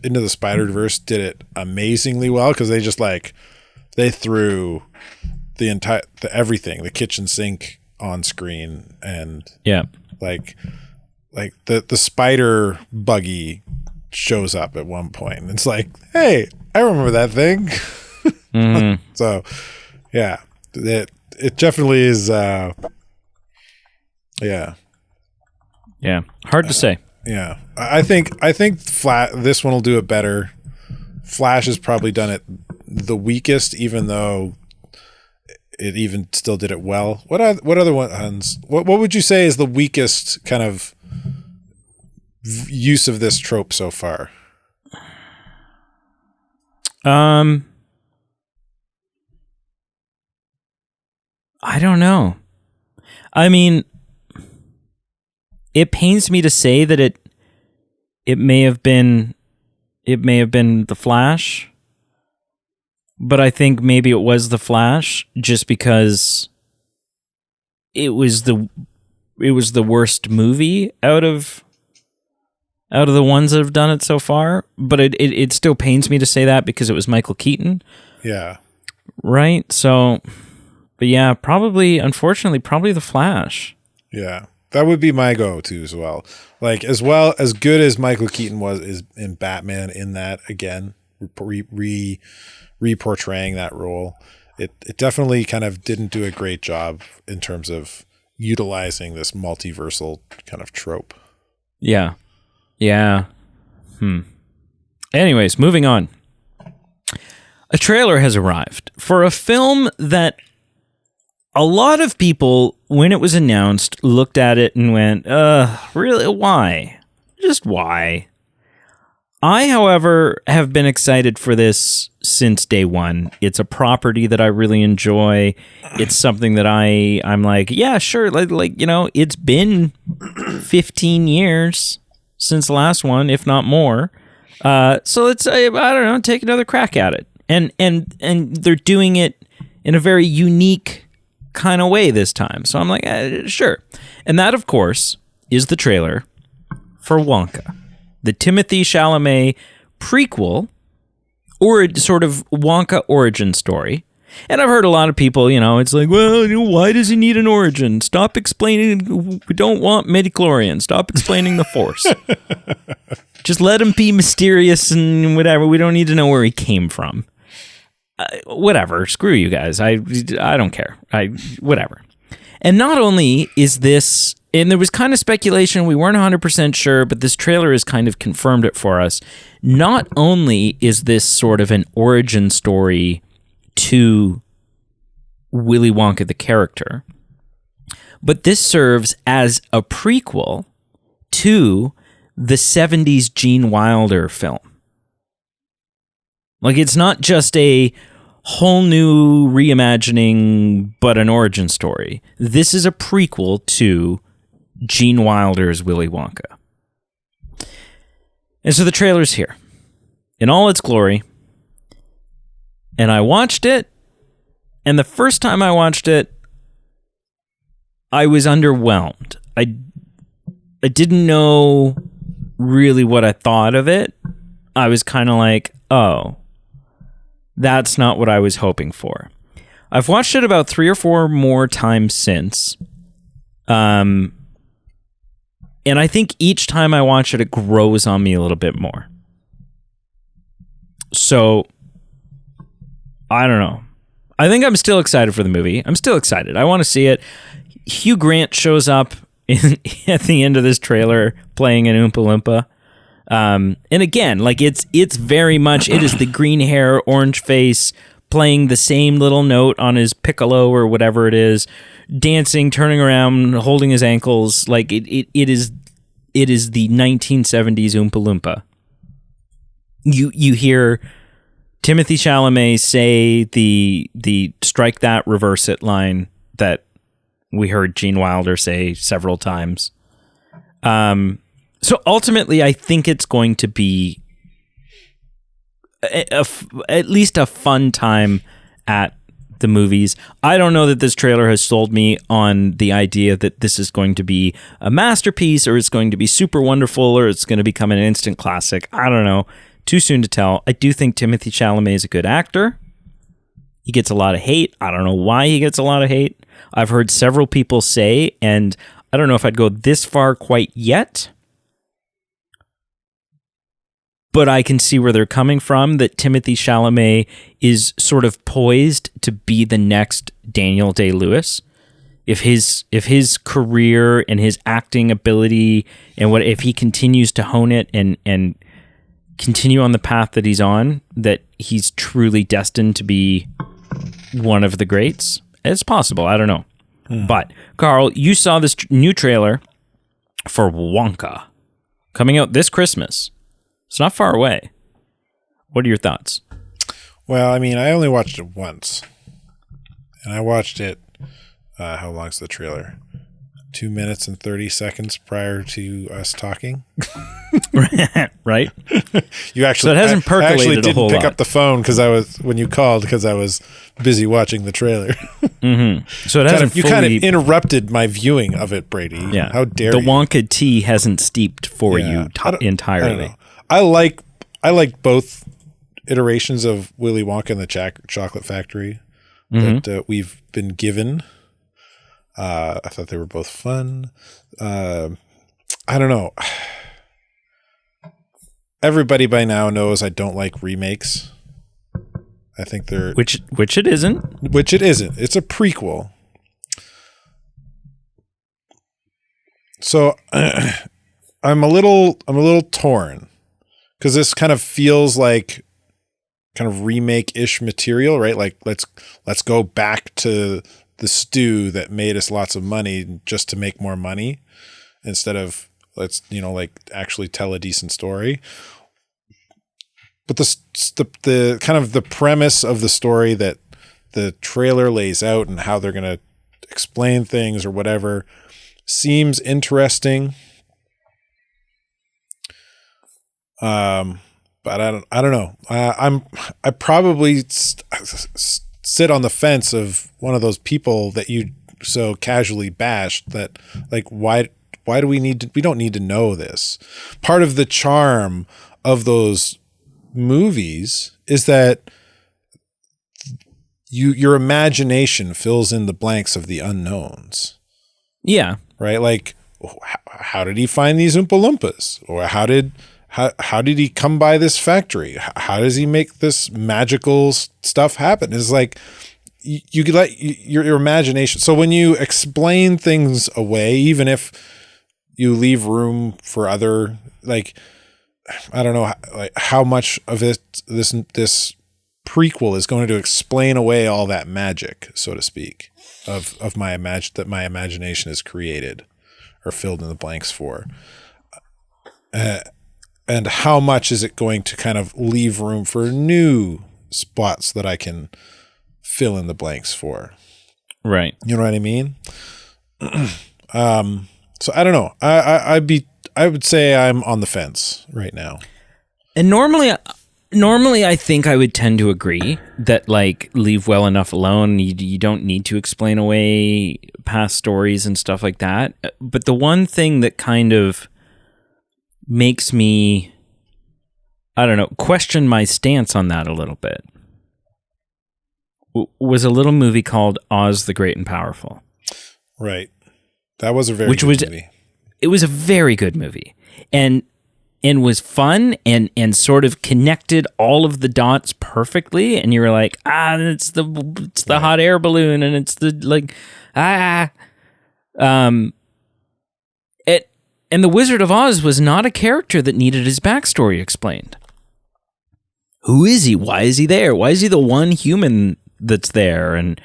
Speaker 2: the Spider-Verse did it amazingly well because they just they threw everything, the kitchen sink on screen, and like the spider buggy shows up at one point. And it's like, hey, I remember that thing. So yeah, it definitely is.
Speaker 1: Hard to say.
Speaker 2: Yeah, I think this one will do it better. Flash has probably done it the weakest, even though it even still did it well. What other ones? What would you say is the weakest kind of use of this trope so far?
Speaker 1: I don't know. I mean, it pains me to say that it may have been the Flash, but I think maybe it was the Flash just because it was the worst movie out of the ones that have done it so far. But it still pains me to say that because it was Michael Keaton. Yeah. Right? So, but yeah, unfortunately, probably the Flash.
Speaker 2: Yeah. That would be my go-to as well. Like, as good as Michael Keaton is in Batman in that, again, re-portraying that role, it definitely kind of didn't do a great job in terms of utilizing this multiversal kind of trope.
Speaker 1: Yeah. Yeah. Anyways, moving on. A trailer has arrived for a film that a lot of people, when it was announced, looked at it and went, really? Why? Just why? I, however, have been excited for this since day one. It's a property that I really enjoy. It's something that I'm like, yeah, sure. Like it's been 15 years since the last one, if not more. So let's, I don't know, take another crack at it. And they're doing it in a very unique kind of way this time. So I'm like, sure. And that, of course, is the trailer for Wonka, the Timothée Chalamet prequel, or sort of Wonka origin story. And I've heard a lot of people, it's like, well, why does he need an origin? Stop explaining. We don't want midichlorians. Stop explaining the Force. Just let him be mysterious and whatever. We don't need to know where he came from. Whatever, screw you guys. I don't care. Whatever. And not only is this, and there was kind of speculation, we weren't 100% sure, but this trailer has kind of confirmed it for us. Not only is this sort of an origin story to Willy Wonka the character, but this serves as a prequel to the 70s Gene Wilder film. Like, it's not just a whole new reimagining, but an origin story. This is a prequel to Gene Wilder's Willy Wonka. And so the trailer's here in all its glory. And I watched it. And the first time I watched it, I was underwhelmed. I didn't know really what I thought of it. I was kind of like, oh, that's not what I was hoping for. I've watched it about 3 or 4 more times since. And I think each time I watch it, it grows on me a little bit more. So, I don't know. I think I'm still excited for the movie. I'm still excited. I want to see it. Hugh Grant shows up at the end of this trailer playing an Oompa Loompa. And again, like it's very much, it is the green hair, orange face, playing the same little note on his piccolo or whatever it is, dancing, turning around, holding his ankles. Like it is the 1970s Oompa Loompa. You hear Timothée Chalamet say the strike that, reverse it line that we heard Gene Wilder say several times. So ultimately, I think it's going to be at least a fun time at the movies. I don't know that this trailer has sold me on the idea that this is going to be a masterpiece, or it's going to be super wonderful, or it's going to become an instant classic. I don't know. Too soon to tell. I do think Timothée Chalamet is a good actor. He gets a lot of hate. I don't know why he gets a lot of hate. I've heard several people say, and I don't know if I'd go this far quite yet, but I can see where they're coming from, that Timothée Chalamet is sort of poised to be the next Daniel Day-Lewis. If his career and his acting ability, and what if he continues to hone it and continue on the path that he's on, that he's truly destined to be one of the greats. It's possible. I don't know. But Carl, you saw this new trailer for Wonka coming out this Christmas. It's not far away. What are your thoughts?
Speaker 2: Well, I mean, I only watched it once. And I watched it, how long's the trailer? 2 minutes and 30 seconds prior to us talking.
Speaker 1: Right?
Speaker 2: You actually,
Speaker 1: so it hasn't percolated
Speaker 2: actually didn't
Speaker 1: a whole
Speaker 2: pick
Speaker 1: lot.
Speaker 2: up the phone when you called, because I was busy watching the trailer.
Speaker 1: So it hasn't
Speaker 2: You kind of interrupted my viewing of it, Brady.
Speaker 1: Yeah.
Speaker 2: How dare
Speaker 1: the
Speaker 2: you?
Speaker 1: Wonka tea hasn't steeped for you entirely.
Speaker 2: I don't know. I like both iterations of Willy Wonka and the Chocolate Factory that we've been given. I thought they were both fun. I don't know. Everybody by now knows I don't like remakes. I think they're
Speaker 1: Which it isn't.
Speaker 2: Which it isn't. It's a prequel. So I'm a little torn, because this kind of feels like kind of remake-ish material, right? Like let's go back to the stew that made us lots of money just to make more money, instead of let's actually tell a decent story. But the kind of the premise of the story that the trailer lays out, and how they're going to explain things or whatever, seems interesting. But I don't know. I probably sit on the fence of one of those people that you so casually bashed, that like, why do we don't need to know this. Part of the charm of those movies is that your imagination fills in the blanks of the unknowns.
Speaker 1: Yeah.
Speaker 2: Right? Like, how did he find these Oompa Loompas? Or how did he come by this factory? How does he make this magical stuff happen? It's like you could let your imagination. So when you explain things away, even if you leave room for other, like, I don't know, like how much of it this prequel is going to explain away all that magic, so to speak, of that my imagination is created or filled in the blanks for. And how much is it going to kind of leave room for new spots that I can fill in the blanks for? Right. You know what I mean? So I don't know. I would say I'm on the fence right now.
Speaker 1: And normally I think I would tend to agree that, like, leave well enough alone. You don't need to explain away past stories and stuff like that. But the one thing that kind of makes me, I don't know, question my stance on that a little bit was a little movie called Oz the Great and Powerful.
Speaker 2: Right. That was a very good movie.
Speaker 1: It was a very good movie. And was fun and sort of connected all of the dots perfectly. And you were like, it's the hot air balloon, and it's the and the Wizard of Oz was not a character that needed his backstory explained. Who is he? Why is he there? Why is he the one human that's there? And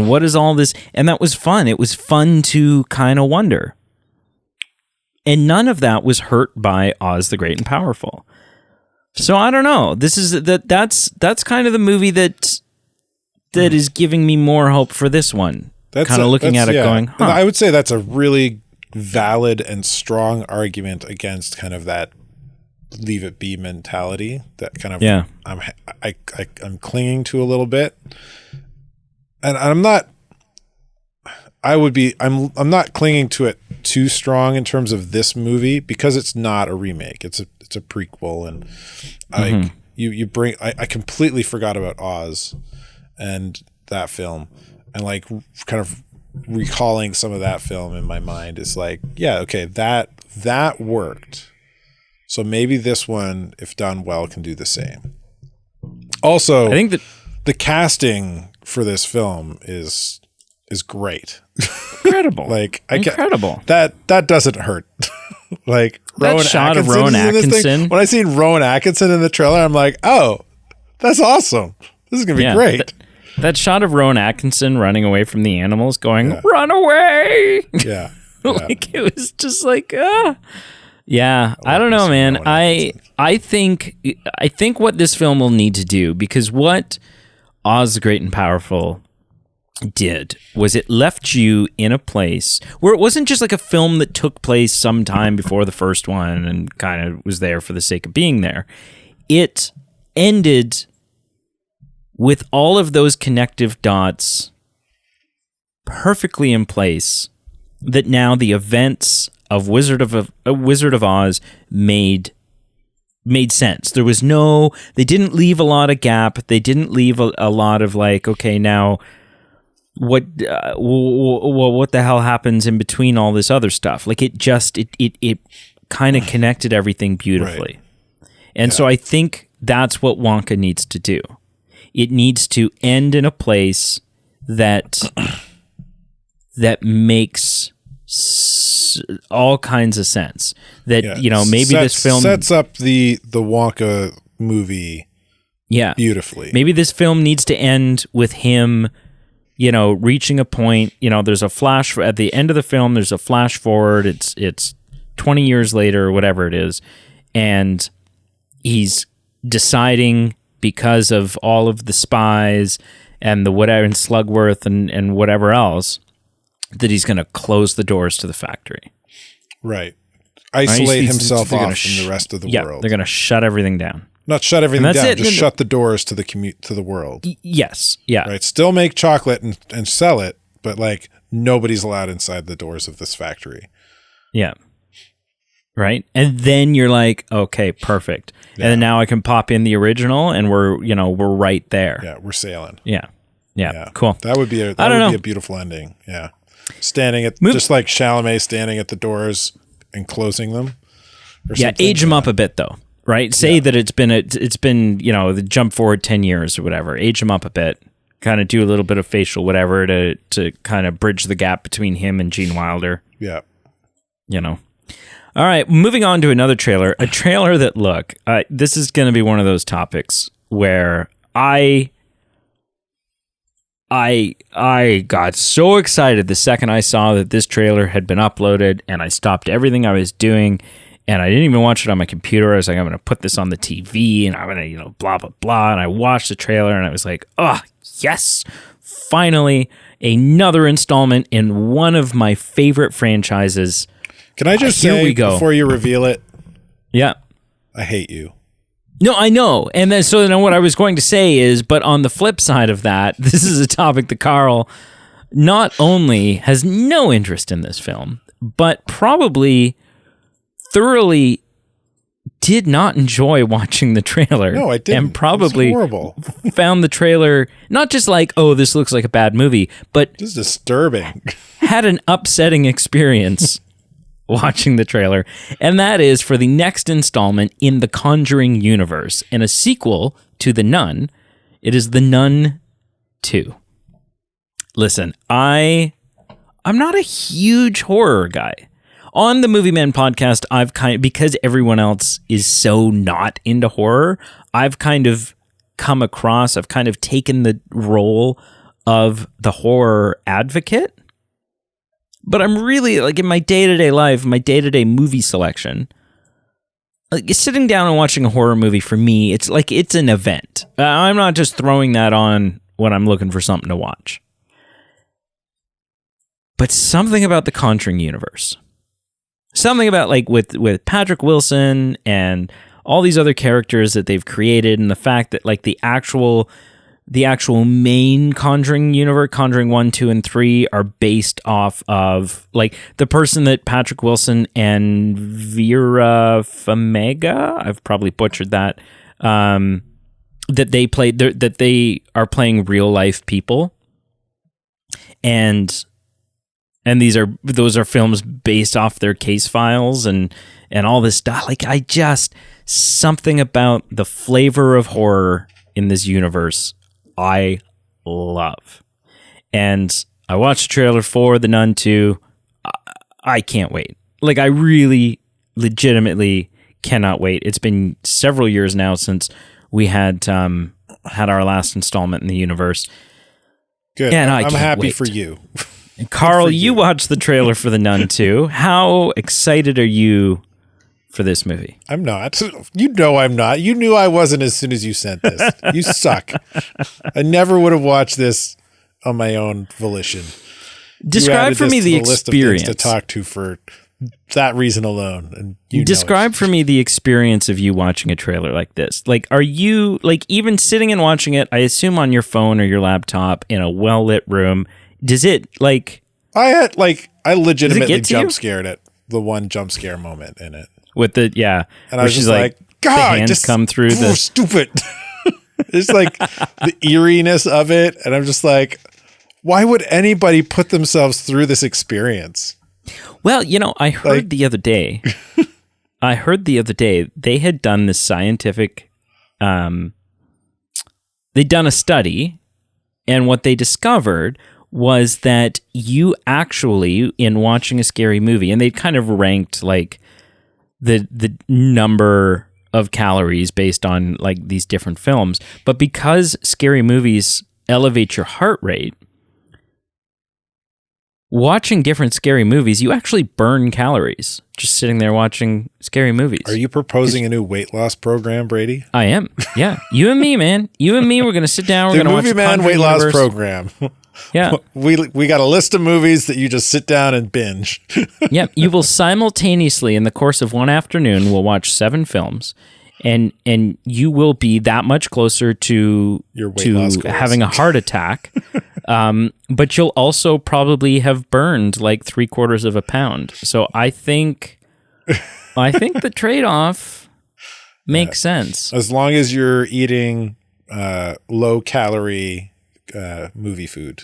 Speaker 1: what is all this? And that was fun. It was fun to kind of wonder. And none of that was hurt by Oz the Great and Powerful. So I don't know. That's kind of the movie that is giving me more hope for this one. Kind of looking at it going, huh.
Speaker 2: I would say that's a really valid and strong argument against kind of that leave it be mentality that kind of I'm clinging to a little bit. and I'm not. I'm not clinging to it too strong in terms of this movie because it's not a remake. It's a prequel, and you bring. I completely forgot about Oz and that film, and like kind of recalling some of that film in my mind is like, yeah, okay, that worked. So maybe this one, if done well, can do the same. Also, I think that the casting for this film is great.
Speaker 1: Incredible.
Speaker 2: Like
Speaker 1: incredible.
Speaker 2: That doesn't hurt. Like
Speaker 1: that
Speaker 2: Rowan
Speaker 1: shot
Speaker 2: Atkinson
Speaker 1: of Rowan Atkinson.
Speaker 2: When I seen Rowan Atkinson in the trailer, I'm like, oh, that's awesome. This is gonna be great.
Speaker 1: That shot of Rowan Atkinson running away from the animals, going, "Run away!"
Speaker 2: Yeah,
Speaker 1: like it was just like, yeah. I don't know, man. I think what this film will need to do, because what Oz the Great and Powerful did was it left you in a place where it wasn't just like a film that took place sometime before the first one and kind of was there for the sake of being there. It ended with all of those connective dots perfectly in place, that now the events of Wizard of Oz made sense. There was they didn't leave a lot of gap. They didn't leave a lot of like, okay, now what the hell happens in between all this other stuff? Like it kind of connected everything beautifully. Right. And so I think that's what Wonka needs to do. It needs to end in a place that makes all kinds of sense. That maybe this film
Speaker 2: sets up the Wonka movie, beautifully.
Speaker 1: Maybe this film needs to end with him, reaching a point. There's a flash at the end of the film. There's a flash forward. It's 20 years later, or whatever it is, and he's deciding, because of all of the spies and the whatever, and Slugworth and whatever else, that he's going to close the doors to the factory.
Speaker 2: Right. Isolate himself off from the rest of the world.
Speaker 1: They're going to shut everything down.
Speaker 2: Not shut everything down, just shut the doors to the world.
Speaker 1: Yes. Yeah.
Speaker 2: Right. Still make chocolate and sell it, but like nobody's allowed inside the doors of this factory.
Speaker 1: Yeah. Right. And then you're like, okay, perfect. Yeah. And then now I can pop in the original and we're right there.
Speaker 2: Yeah, we're sailing.
Speaker 1: Yeah. Cool.
Speaker 2: That would be a beautiful ending. Yeah. Just like Chalamet standing at the doors and closing them.
Speaker 1: Age him up a bit though. Right? Say that it's been the jump forward 10 years or whatever. Age him up a bit. Kind of do a little bit of facial whatever to kind of bridge the gap between him and Gene Wilder.
Speaker 2: Yeah.
Speaker 1: All right, moving on to another trailer. A trailer that, look, this is going to be one of those topics where I got so excited the second I saw that this trailer had been uploaded, and I stopped everything I was doing, and I didn't even watch it on my computer. I was like, I'm going to put this on the TV, and I'm going to, blah, blah, blah. And I watched the trailer, and I was like, oh, yes, finally, another installment in one of my favorite franchises.
Speaker 2: Can I just say, before you reveal it?
Speaker 1: Yeah.
Speaker 2: I hate you.
Speaker 1: No, I know. And then what I was going to say is, but on the flip side of that, this is a topic that Carl not only has no interest in this film, but probably thoroughly did not enjoy watching the trailer.
Speaker 2: No, I didn't.
Speaker 1: And probably
Speaker 2: horrible.
Speaker 1: Found the trailer not just like, oh, this looks like a bad movie, but
Speaker 2: this is disturbing.
Speaker 1: Had an upsetting experience watching the trailer, and that is for the next installment in the Conjuring universe and a sequel to The Nun. It is The Nun 2. Listen, I'm not a huge horror guy. On the Movie Man podcast, because everyone else is so not into horror, I've kind of taken the role of the horror advocate. But I'm really, like, in my day-to-day life, my day-to-day movie selection, like, sitting down and watching a horror movie for me, it's like it's an event. I'm not just throwing that on when I'm looking for something to watch. But something about the Conjuring universe, something about, like, with Patrick Wilson and all these other characters that they've created, and the fact that, like, the actual the actual main Conjuring universe, Conjuring 1, 2, and 3, are based off of, like, the person that Patrick Wilson and Vera Farmiga, I've probably butchered that, that they played, that they are playing real life people. And those are films based off their case files and all this stuff. Like, something about the flavor of horror in this universe I love. And I watched the trailer for The Nun 2. I can't wait. Like, I really legitimately cannot wait. It's been several years now since we had our last installment in the universe.
Speaker 2: Good.
Speaker 1: And
Speaker 2: I'm happy for you.
Speaker 1: And Carl, you watched the trailer for The Nun 2. How excited are you for this movie?
Speaker 2: I'm not. You know I'm not. You knew I wasn't as soon as you sent this. You suck. I never would have watched this on my own volition.
Speaker 1: Describe for me the experience.
Speaker 2: To talk to for that reason alone. And you
Speaker 1: describe for me the experience of you watching a trailer like this. Like, are you, like, even sitting and watching it, I assume on your phone or your laptop in a well-lit room, does it, like... I
Speaker 2: legitimately jump scared at the one jump scare moment in it.
Speaker 1: With the, yeah.
Speaker 2: And I was just like, God,
Speaker 1: the hands
Speaker 2: just
Speaker 1: come through the...
Speaker 2: stupid. It's like the eeriness of it. And I'm just like, why would anybody put themselves through this experience?
Speaker 1: Well, I heard the other day, they had done this scientific, they'd done a study, and what they discovered was that you actually, in watching a scary movie, and they kind of ranked like the number of calories based on like these different films, but because scary movies elevate your heart rate, watching different scary movies, you actually burn calories just sitting there watching scary movies.
Speaker 2: Are you proposing a new weight loss program, Brady?
Speaker 1: I am. Yeah. You and me, man. You and me, we're going to sit down. We're going to watch
Speaker 2: Movie Man weight loss program.
Speaker 1: Yeah.
Speaker 2: We got a list of movies that you just sit down and binge.
Speaker 1: Yeah. You will simultaneously, in the course of one afternoon, we'll watch 7 films. And you will be that much closer to
Speaker 2: your weight loss goals.
Speaker 1: Having a heart attack. But you'll also probably have burned like 3/4 of a pound. So I think the trade-off makes sense.
Speaker 2: As long as you're eating low calorie movie food.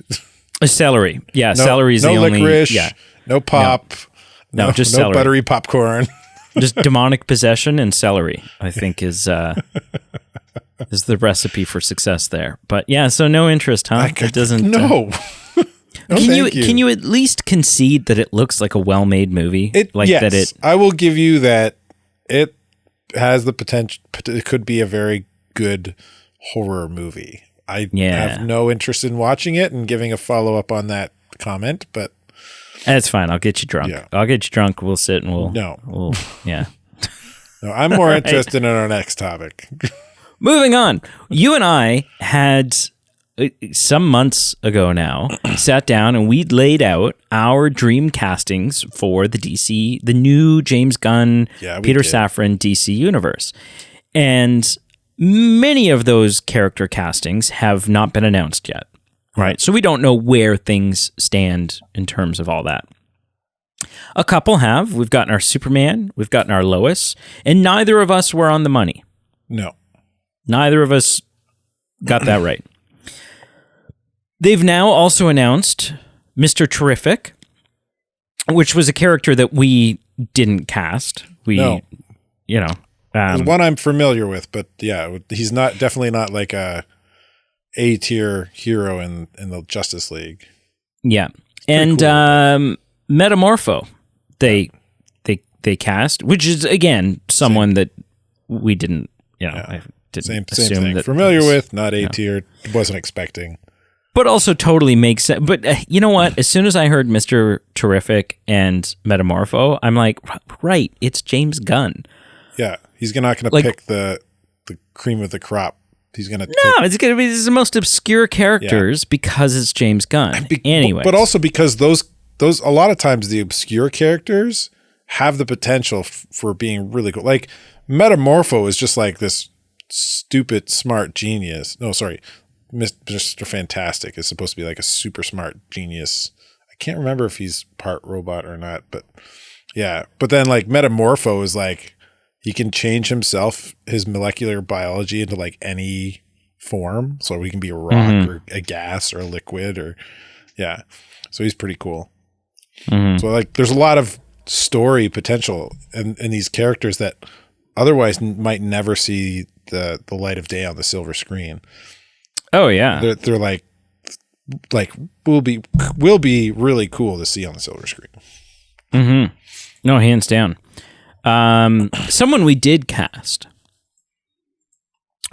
Speaker 1: Celery. Yeah, celery is the only.
Speaker 2: No licorice. No pop.
Speaker 1: No, just
Speaker 2: no
Speaker 1: celery.
Speaker 2: Buttery popcorn.
Speaker 1: Just demonic possession and celery, I think, is the recipe for success there. But yeah, so no interest, huh? It doesn't.
Speaker 2: No. No,
Speaker 1: can you at least concede that it looks like a well-made movie?
Speaker 2: I will give you that. It has the potential. It could be a very good horror movie. I have no interest in watching it and giving a follow-up on that comment, but.
Speaker 1: That's fine. I'll get you drunk. Yeah. I'll get you drunk. We'll sit and we'll. Yeah.
Speaker 2: No, I'm more interested in our next topic.
Speaker 1: Moving on. You and I had some months ago now sat down and we laid out our dream castings for the new James Gunn, Peter Safran DC universe. And many of those character castings have not been announced yet. Right. So we don't know where things stand in terms of all that. A couple have. We've gotten our Superman. We've gotten our Lois. And neither of us were on the money.
Speaker 2: No.
Speaker 1: Neither of us got that right. They've now also announced Mr. Terrific, which was a character that we didn't cast. One I'm
Speaker 2: familiar with, but yeah, he's definitely not like a A-tier hero in the Justice League.
Speaker 1: Yeah. And cool. Metamorpho they cast, which is again someone that we didn't, I didn't assume
Speaker 2: thing.
Speaker 1: That
Speaker 2: familiar with, not A-tier, wasn't expecting.
Speaker 1: But also totally makes sense. But you know what? As soon as I heard Mr. Terrific and Metamorpho, I'm like, right, it's James Gunn.
Speaker 2: Yeah, he's not going to pick the cream of the crop. He's gonna
Speaker 1: it's gonna be the most obscure characters because it's James Gunn. Anyway,
Speaker 2: but also because those a lot of times the obscure characters have the potential for being really cool. Like Metamorpho is just like this stupid smart genius. No, sorry, Mr. Fantastic is supposed to be like a super smart genius. I can't remember if he's part robot or not, but yeah. But then like Metamorpho is like he can change his molecular biology into like any form. So he can be a rock or a gas or a liquid or yeah. So he's pretty cool. So like there's a lot of story potential in these characters that otherwise might never see the light of day on the silver screen.
Speaker 1: Oh yeah.
Speaker 2: They're like will be really cool to see on the silver screen.
Speaker 1: No, hands down. Someone we did cast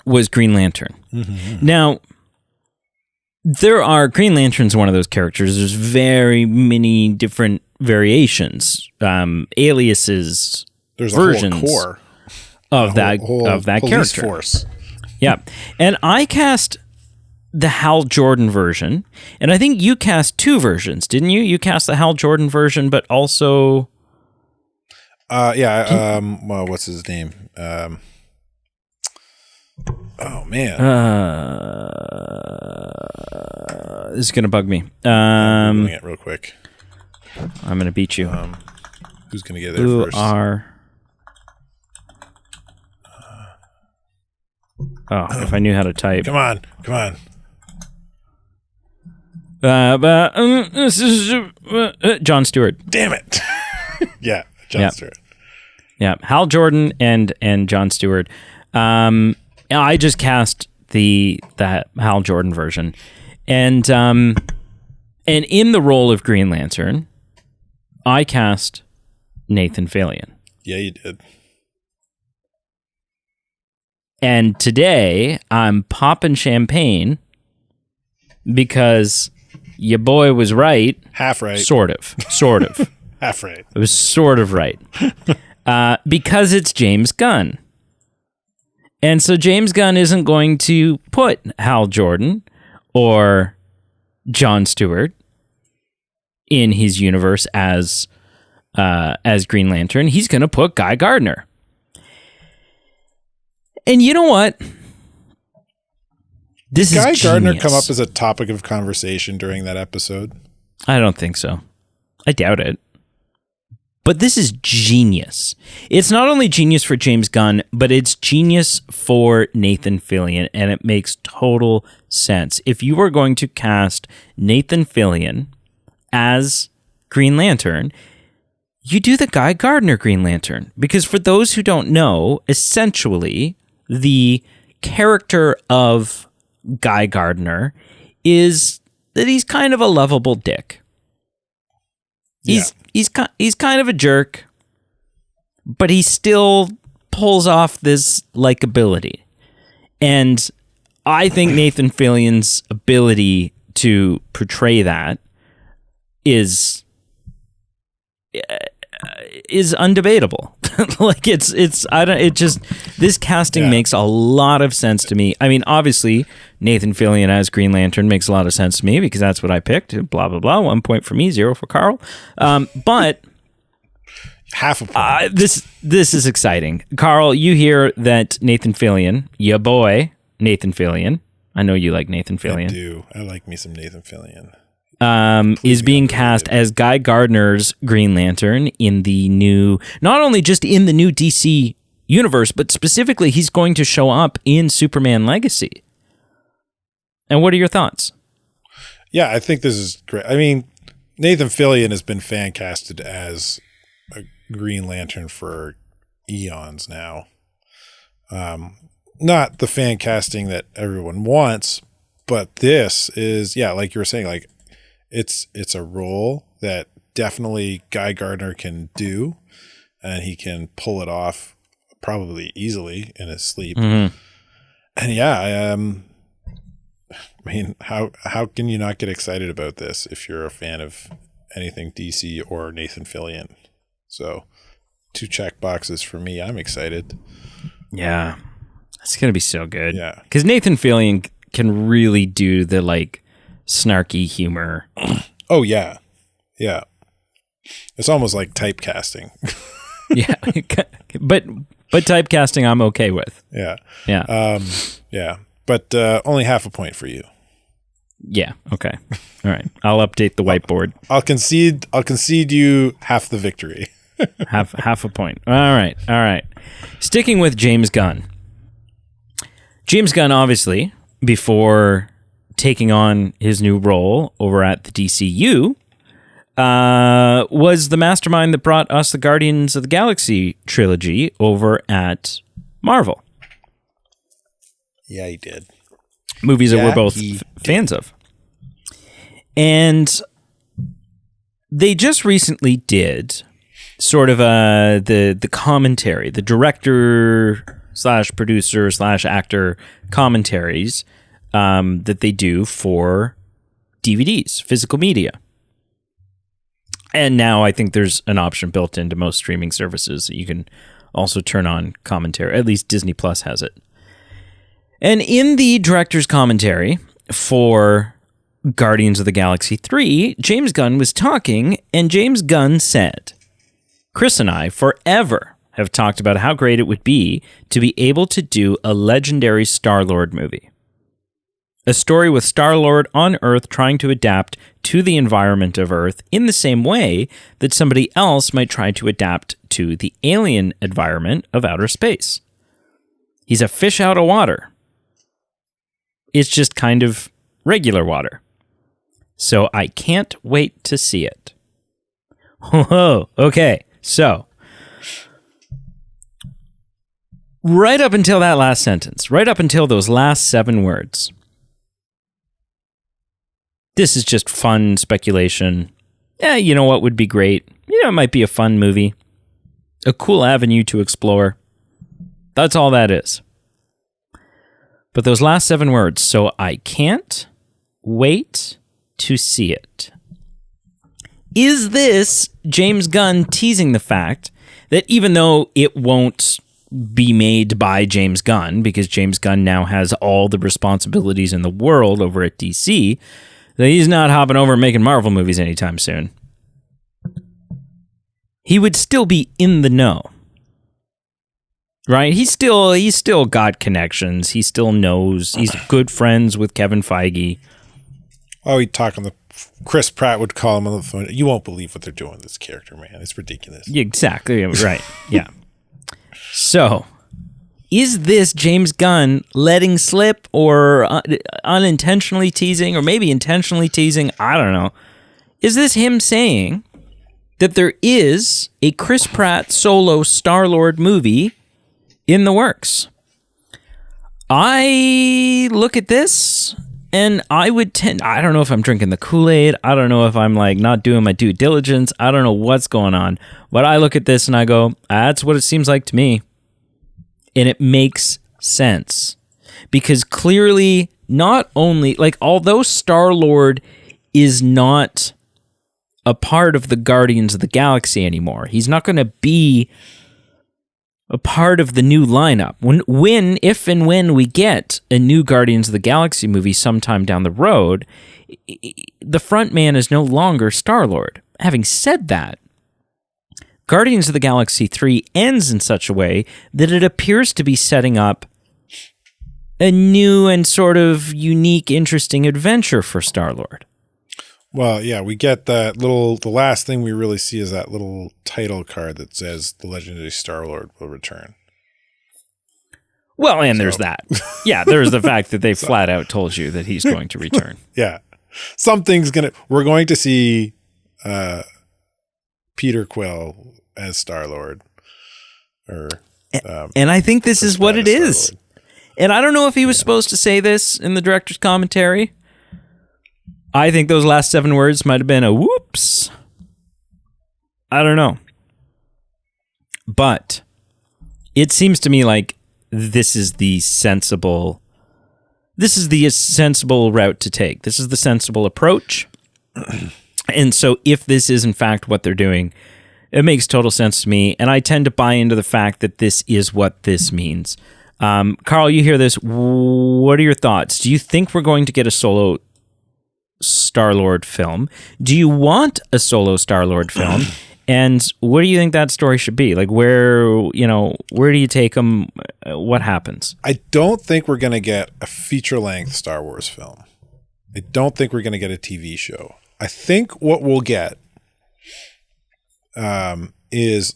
Speaker 1: was Green Lantern. Now, Green Lantern's one of those characters. There's very many different variations, aliases,
Speaker 2: There's
Speaker 1: versions
Speaker 2: a whole core
Speaker 1: of that
Speaker 2: police
Speaker 1: character.
Speaker 2: Force.
Speaker 1: Yeah, and I cast the Hal Jordan version, and I think you cast two versions, didn't you? You cast the Hal Jordan version, but also,
Speaker 2: well, what's his name? Oh man,
Speaker 1: this is gonna bug me.
Speaker 2: I'm doing it real quick.
Speaker 1: I'm gonna beat you.
Speaker 2: Who's gonna get there first?
Speaker 1: If I knew how to type.
Speaker 2: Come on.
Speaker 1: This is John Stewart.
Speaker 2: Damn it. Yeah, John Stewart.
Speaker 1: Yeah, Hal Jordan and John Stewart. I just cast that Hal Jordan version, and in the role of Green Lantern, I cast Nathan Fillion.
Speaker 2: Yeah, you did.
Speaker 1: And today I'm popping champagne because your boy was right.
Speaker 2: Half right.
Speaker 1: Sort of.
Speaker 2: Half right.
Speaker 1: It was sort of right. Because it's James Gunn. And so James Gunn isn't going to put Hal Jordan or John Stewart in his universe as Green Lantern. He's going to put Guy Gardner. And you know what? This
Speaker 2: Did Guy
Speaker 1: is
Speaker 2: Gardner
Speaker 1: genius.
Speaker 2: come up as a topic of conversation during that episode?
Speaker 1: I don't think so. I doubt it. But this is genius. It's not only genius for James Gunn, but it's genius for Nathan Fillion, and it makes total sense. If you were going to cast Nathan Fillion as Green Lantern, you do the Guy Gardner Green Lantern. Because for those who don't know, essentially, the character of Guy Gardner is that he's kind of a lovable dick. He's kind of a jerk, but he still pulls off this likability. And I think Nathan Fillion's ability to portray that is undebatable. Like this casting makes a lot of sense to me. I mean, obviously Nathan Fillion as Green Lantern makes a lot of sense to me because that's what I picked. Blah blah blah. 1 point for me, 0 for Carl. But
Speaker 2: half a point.
Speaker 1: This is exciting. Carl, you hear that Nathan Fillion, your boy Nathan Fillion. I know you like Nathan Fillion.
Speaker 2: I do. I like me some Nathan Fillion.
Speaker 1: Is being cast as Guy Gardner's Green Lantern in the new, not only just in the new DC universe, but specifically he's going to show up in Superman Legacy. And what are your thoughts?
Speaker 2: Yeah, I think this is great. I mean, Nathan Fillion has been fan casted as a Green Lantern for eons now. Not the fan casting that everyone wants, but this is, like you were saying, like, it's a role that definitely Guy Gardner can do, and he can pull it off probably easily in his sleep. Mm-hmm. And I mean, how can you not get excited about this if you're a fan of anything DC or Nathan Fillion? So 2 check boxes for me. I'm excited.
Speaker 1: Yeah, it's gonna be so good.
Speaker 2: Yeah,
Speaker 1: because Nathan Fillion can really do the like snarky humor.
Speaker 2: Oh yeah. It's almost like typecasting.
Speaker 1: Yeah, but typecasting I'm okay with.
Speaker 2: Yeah.
Speaker 1: Yeah.
Speaker 2: But only half a point for you.
Speaker 1: Yeah. Okay. All right. I'll update the whiteboard.
Speaker 2: I'll concede you half the victory.
Speaker 1: half a point. All right. All right. Sticking with James Gunn. James Gunn, obviously, before taking on his new role over at the DCU, was the mastermind that brought us the Guardians of the Galaxy trilogy over at Marvel.
Speaker 2: Yeah, he did.
Speaker 1: Movies that we're both fans of. And they just recently did sort of the commentary, the director / producer / actor commentaries that they do for DVDs, physical media. And now I think there's an option built into most streaming services that you can also turn on commentary. At least Disney Plus has it. And in the director's commentary for Guardians of the Galaxy 3, James Gunn was talking, and James Gunn said, "Chris and I forever have talked about how great it would be to be able to do a legendary Star-Lord movie. A story with Star-Lord on Earth trying to adapt to the environment of Earth in the same way that somebody else might try to adapt to the alien environment of outer space. He's a fish out of water. It's just kind of regular water. So I can't wait to see it." Whoa, okay, so right up until that last sentence, right up until those last 7 words, this is just fun speculation. Yeah, you know what would be great? You know, it might be a fun movie. A cool avenue to explore. That's all that is. But those last 7 words, so I can't wait to see it. Is this James Gunn teasing the fact that even though it won't be made by James Gunn, because James Gunn now has all the responsibilities in the world over at DC, that he's not hopping over and making Marvel movies anytime soon? He would still be in the know. Right? He's still got connections. He still knows. He's good friends with Kevin Feige.
Speaker 2: Oh, he'd talk on the... Chris Pratt would call him on the phone. "You won't believe what they're doing with this character, man. It's ridiculous."
Speaker 1: Exactly. Right. Yeah. So, is this James Gunn letting slip or unintentionally teasing or maybe intentionally teasing? I don't know. Is this him saying that there is a Chris Pratt solo Star-Lord movie in the works? I look at this and I don't know if I'm drinking the Kool-Aid. I don't know if I'm like not doing my due diligence. I don't know what's going on. But I look at this and I go, that's what it seems like to me. And it makes sense. Because clearly, not only, like, although Star-Lord is not a part of the Guardians of the Galaxy anymore, he's not going to be a part of the new lineup. If and when we get a new Guardians of the Galaxy movie sometime down the road, the front man is no longer Star-Lord. Having said that, Guardians of the Galaxy 3 ends in such a way that it appears to be setting up a new and sort of unique, interesting adventure for Star-Lord.
Speaker 2: Well, yeah, we get the last thing we really see is that little title card that says the legendary Star-Lord will return.
Speaker 1: Well, and there's that. Yeah, there's the fact that they flat out told you that he's going to return.
Speaker 2: Yeah. We're going to see Peter Quill as Star-Lord.
Speaker 1: And I think this is what it is. And I don't know if he was supposed to say this in the director's commentary. I think those last 7 words might have been a whoops. I don't know. But it seems to me like this is the sensible route to take. This is the sensible approach. And so if this is in fact what they're doing, it makes total sense to me. And I tend to buy into the fact that this is what this means. Carl, you hear this. What are your thoughts? Do you think we're going to get a solo Star-Lord film? Do you want a solo Star-Lord film? And what do you think that story should be? Like, where do you take them? What happens?
Speaker 2: I don't think we're going to get a feature-length Star Wars film. I don't think we're going to get a TV show. I think what we'll get is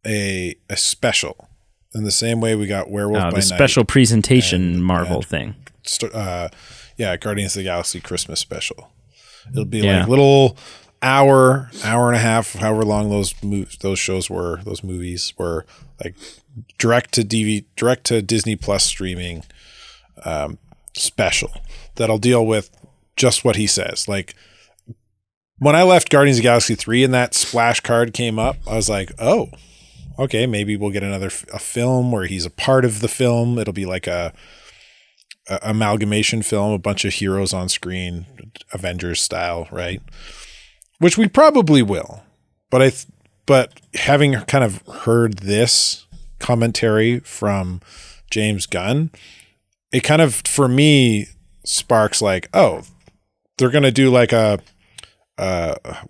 Speaker 2: a special in the same way we got Werewolf by
Speaker 1: the
Speaker 2: Night.
Speaker 1: special presentation Marvel thing.
Speaker 2: Guardians of the Galaxy Christmas special. It'll be like little hour and a half, however long those movies were, like direct to Disney Plus streaming special that'll deal with just what he says. Like when I left Guardians of the Galaxy 3 and that splash card came up, I was like, oh, okay, maybe we'll get a film where he's a part of the film. It'll be like a amalgamation film, a bunch of heroes on screen, Avengers style, right? Which we probably will. But having kind of heard this commentary from James Gunn, it kind of, for me, sparks like, oh, they're going to do like a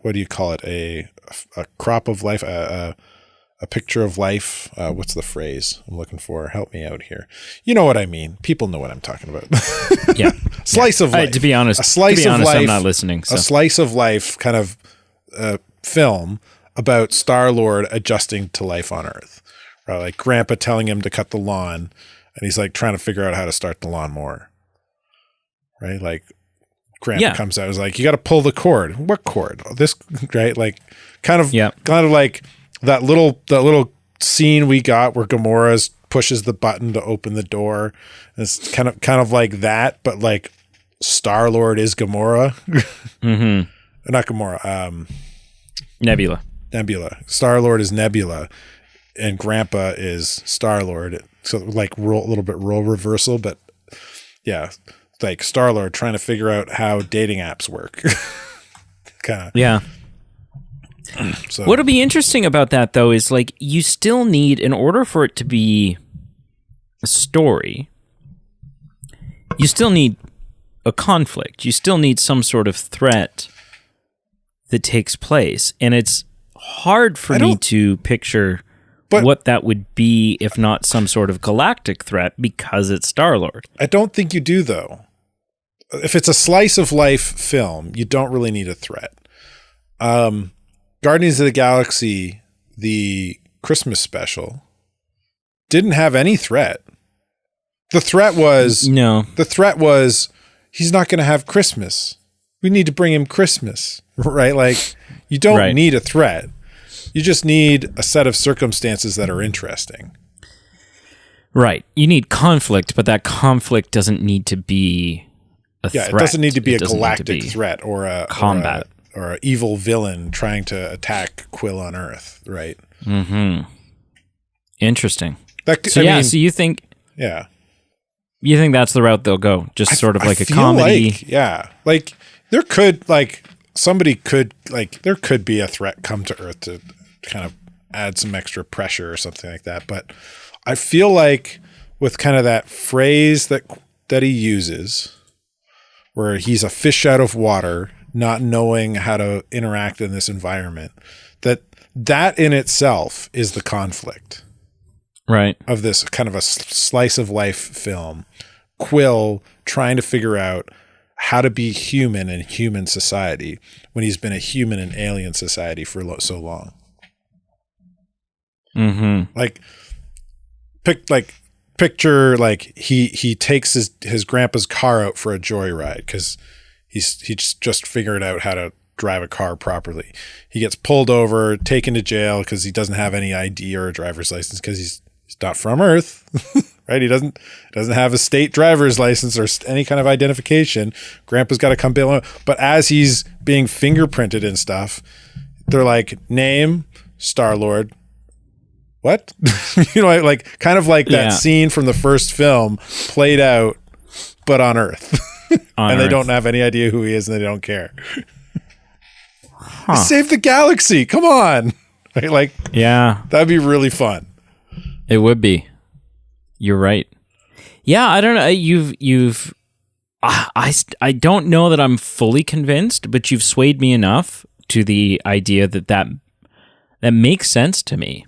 Speaker 2: what do you call it? A crop of life, a picture of life. What's the phrase I'm looking for? Help me out here. You know what I mean. People know what I'm talking about.
Speaker 1: Yeah.
Speaker 2: Slice of life.
Speaker 1: To be honest, I'm not listening. So.
Speaker 2: A slice of life kind of film about Star-Lord adjusting to life on Earth. Right? Like Grandpa telling him to cut the lawn, and he's like trying to figure out how to start the lawnmower. Right? Like Grandpa comes out, is like, you got to pull the cord. What cord? This, right? Like kind of like that little scene we got where Gamora pushes the button to open the door. And it's kind of like that, but like Star-Lord is Gamora.
Speaker 1: Mm-hmm.
Speaker 2: Not Gamora.
Speaker 1: Nebula.
Speaker 2: Star-Lord is Nebula, and Grandpa is Star-Lord. So like a little bit role reversal, but yeah, like Star-Lord trying to figure out how dating apps work. Kind of.
Speaker 1: Yeah.
Speaker 2: So.
Speaker 1: What'll be interesting about that, though, is like you still need, in order for it to be a story, you still need a conflict. You still need some sort of threat that takes place. And it's hard for me to picture what that would be if not some sort of galactic threat, because it's Star-Lord.
Speaker 2: I don't think you do, though. If it's a slice of life film, you don't really need a threat. Guardians of the Galaxy, the Christmas special, didn't have any threat. The threat was he's not going to have Christmas. We need to bring him Christmas, right? Like you don't need a threat. You just need a set of circumstances that are interesting.
Speaker 1: Right. You need conflict, but that conflict doesn't need to be a threat.
Speaker 2: Yeah, it doesn't need to be a galactic threat or a
Speaker 1: combat.
Speaker 2: Or an evil villain trying to attack Quill on Earth, right?
Speaker 1: Mm-hmm. Interesting.
Speaker 2: So
Speaker 1: you think...
Speaker 2: Yeah.
Speaker 1: You think that's the route they'll go? Just sort of like a comedy?
Speaker 2: Like there could, like, there could be a threat come to Earth to kind of add some extra pressure or something like that. But I feel like with kind of that phrase that he uses, where he's a fish out of water, not knowing how to interact in this environment, that in itself is the conflict,
Speaker 1: right,
Speaker 2: of this kind of a slice of life film. Quill trying to figure out how to be human in human society when he's been a human in alien society for so long.
Speaker 1: Mm-hmm.
Speaker 2: Picture like he takes his grandpa's car out for a joyride because he's just figured out how to drive a car properly. He gets pulled over, taken to jail because he doesn't have any ID or a driver's license because he's not from Earth, right? He doesn't have a state driver's license or any kind of identification. Grandpa's got to come bail him. But as he's being fingerprinted and stuff, they're like, name Star-Lord. What? Like kind of like that scene from the first film played out, but on Earth. And they don't have any idea who he is and they don't care. Save the galaxy. Come on. Right? Like,
Speaker 1: yeah,
Speaker 2: that'd be really fun.
Speaker 1: It would be. You're right. Yeah, I don't know. I don't know that I'm fully convinced, but you've swayed me enough to the idea that makes sense to me.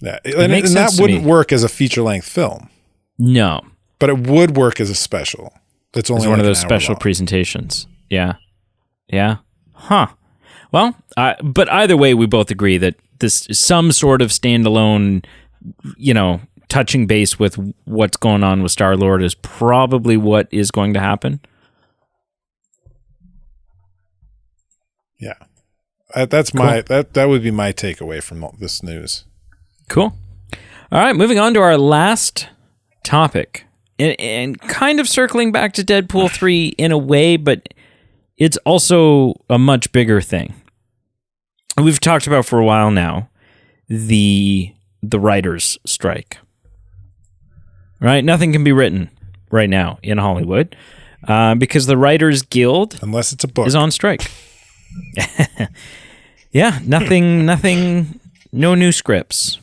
Speaker 2: Yeah, and that wouldn't work as a feature-length film.
Speaker 1: No.
Speaker 2: But it would work as a special. That's only
Speaker 1: It's one
Speaker 2: like
Speaker 1: of those
Speaker 2: an hour
Speaker 1: special
Speaker 2: long.
Speaker 1: presentations. Yeah. Yeah. Huh. Well, but either way, we both agree that this is some sort of standalone, touching base with what's going on with Star-Lord is probably what is going to happen.
Speaker 2: Yeah. That's my that would be my takeaway from this news.
Speaker 1: Cool. All right, moving on to our last topic. And kind of circling back to Deadpool 3 in a way, but it's also a much bigger thing. We've talked about for a while now the writers' strike. Right? Nothing can be written right now in Hollywood because the Writers Guild,
Speaker 2: unless it's a book,
Speaker 1: is on strike. Yeah, nothing, no new scripts.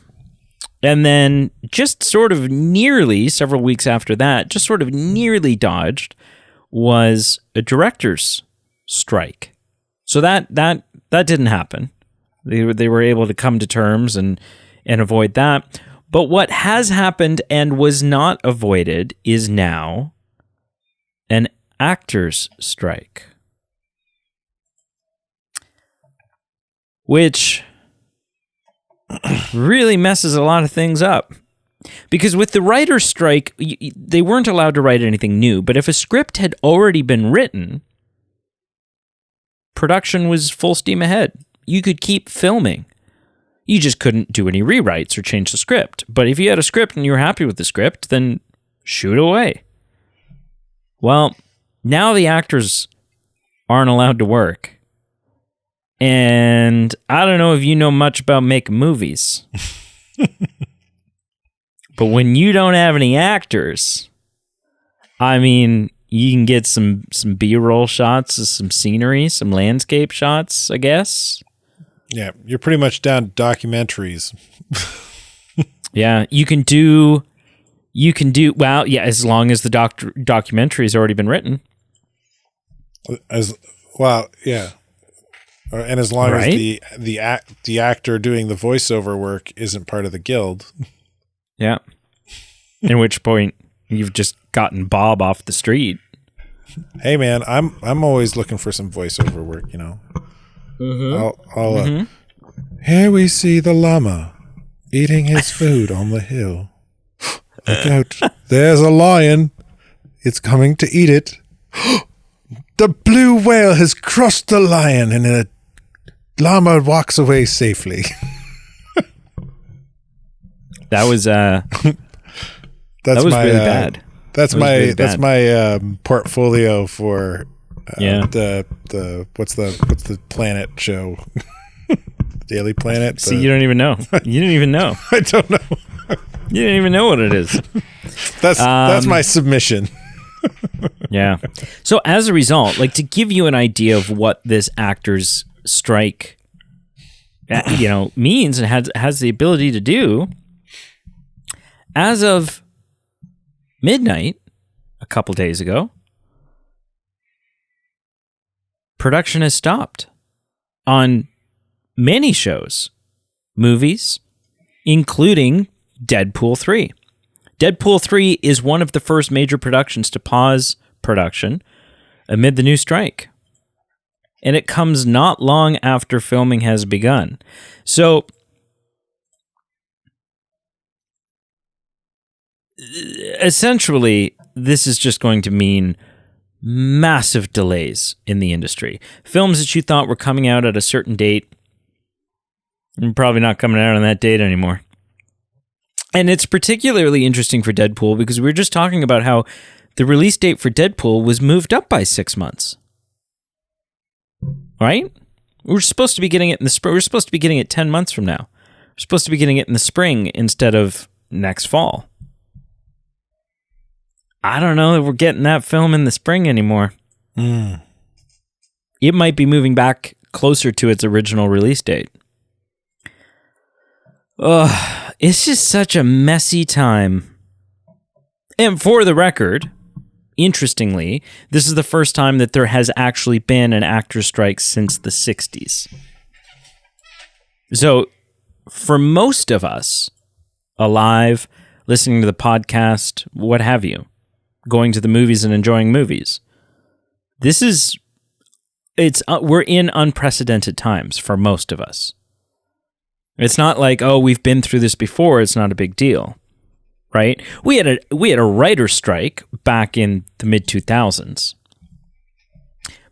Speaker 1: And then just sort of nearly, several weeks after that, just sort of nearly dodged was a director's strike. So that didn't happen. They were able to come to terms and avoid that. But what has happened and was not avoided is now an actor's strike. Which really messes a lot of things up. Because with the writer's strike, they weren't allowed to write anything new. But if a script had already been written, production was full steam ahead. You could keep filming. You just couldn't do any rewrites or change the script. But if you had a script and you were happy with the script, then shoot away. Well, now the actors aren't allowed to work. And I don't know if you know much about making movies. But when you don't have any actors, I mean, you can get some B-roll shots of some scenery, some landscape shots, I guess.
Speaker 2: Yeah, you're pretty much down to documentaries.
Speaker 1: Yeah, you can do, well, yeah, as long as the documentary's already been written.
Speaker 2: Yeah. And as long
Speaker 1: right?
Speaker 2: as the actor doing the voiceover work isn't part of the guild.
Speaker 1: Yeah. In which point you've just gotten Bob off the street.
Speaker 2: Hey man, I'm always looking for some voiceover work, Mm-hmm. Here we see the llama eating his food on the hill. Look out. There's a lion. It's coming to eat it. The blue whale has crossed the lion and a llama walks away safely.
Speaker 1: That was really bad.
Speaker 2: That's my portfolio for the what's the planet show? Daily Planet.
Speaker 1: See, you don't even know. You didn't even know.
Speaker 2: I don't know.
Speaker 1: You didn't even know what it is.
Speaker 2: That's my submission.
Speaker 1: Yeah. So as a result, like to give you an idea of what this actors strike, means and has the ability to do, as of midnight a couple days ago, production has stopped on many shows, movies, including Deadpool 3. Deadpool 3 is one of the first major productions to pause production amid the new strike. And it comes not long after filming has begun. So, essentially, this is just going to mean massive delays in the industry. Films that you thought were coming out at a certain date are probably not coming out on that date anymore. And it's particularly interesting for Deadpool because we were just talking about how the release date for Deadpool was moved up by 6 months. Right? We're supposed to be getting it in the spring. We're supposed to be getting it 10 months from now. We're supposed to be getting it in the spring instead of next fall. I don't know if we're getting that film in the spring anymore. It might be moving back closer to its original release date. It's just such a messy time. And for the record, interestingly, this is the first time that there has actually been an actor strike since the 60s. So, for most of us alive, listening to the podcast, what have you, going to the movies and enjoying movies. We're in unprecedented times for most of us. It's not like, oh, we've been through this before, it's not a big deal. Right? We had a writer's strike back in the mid-2000s.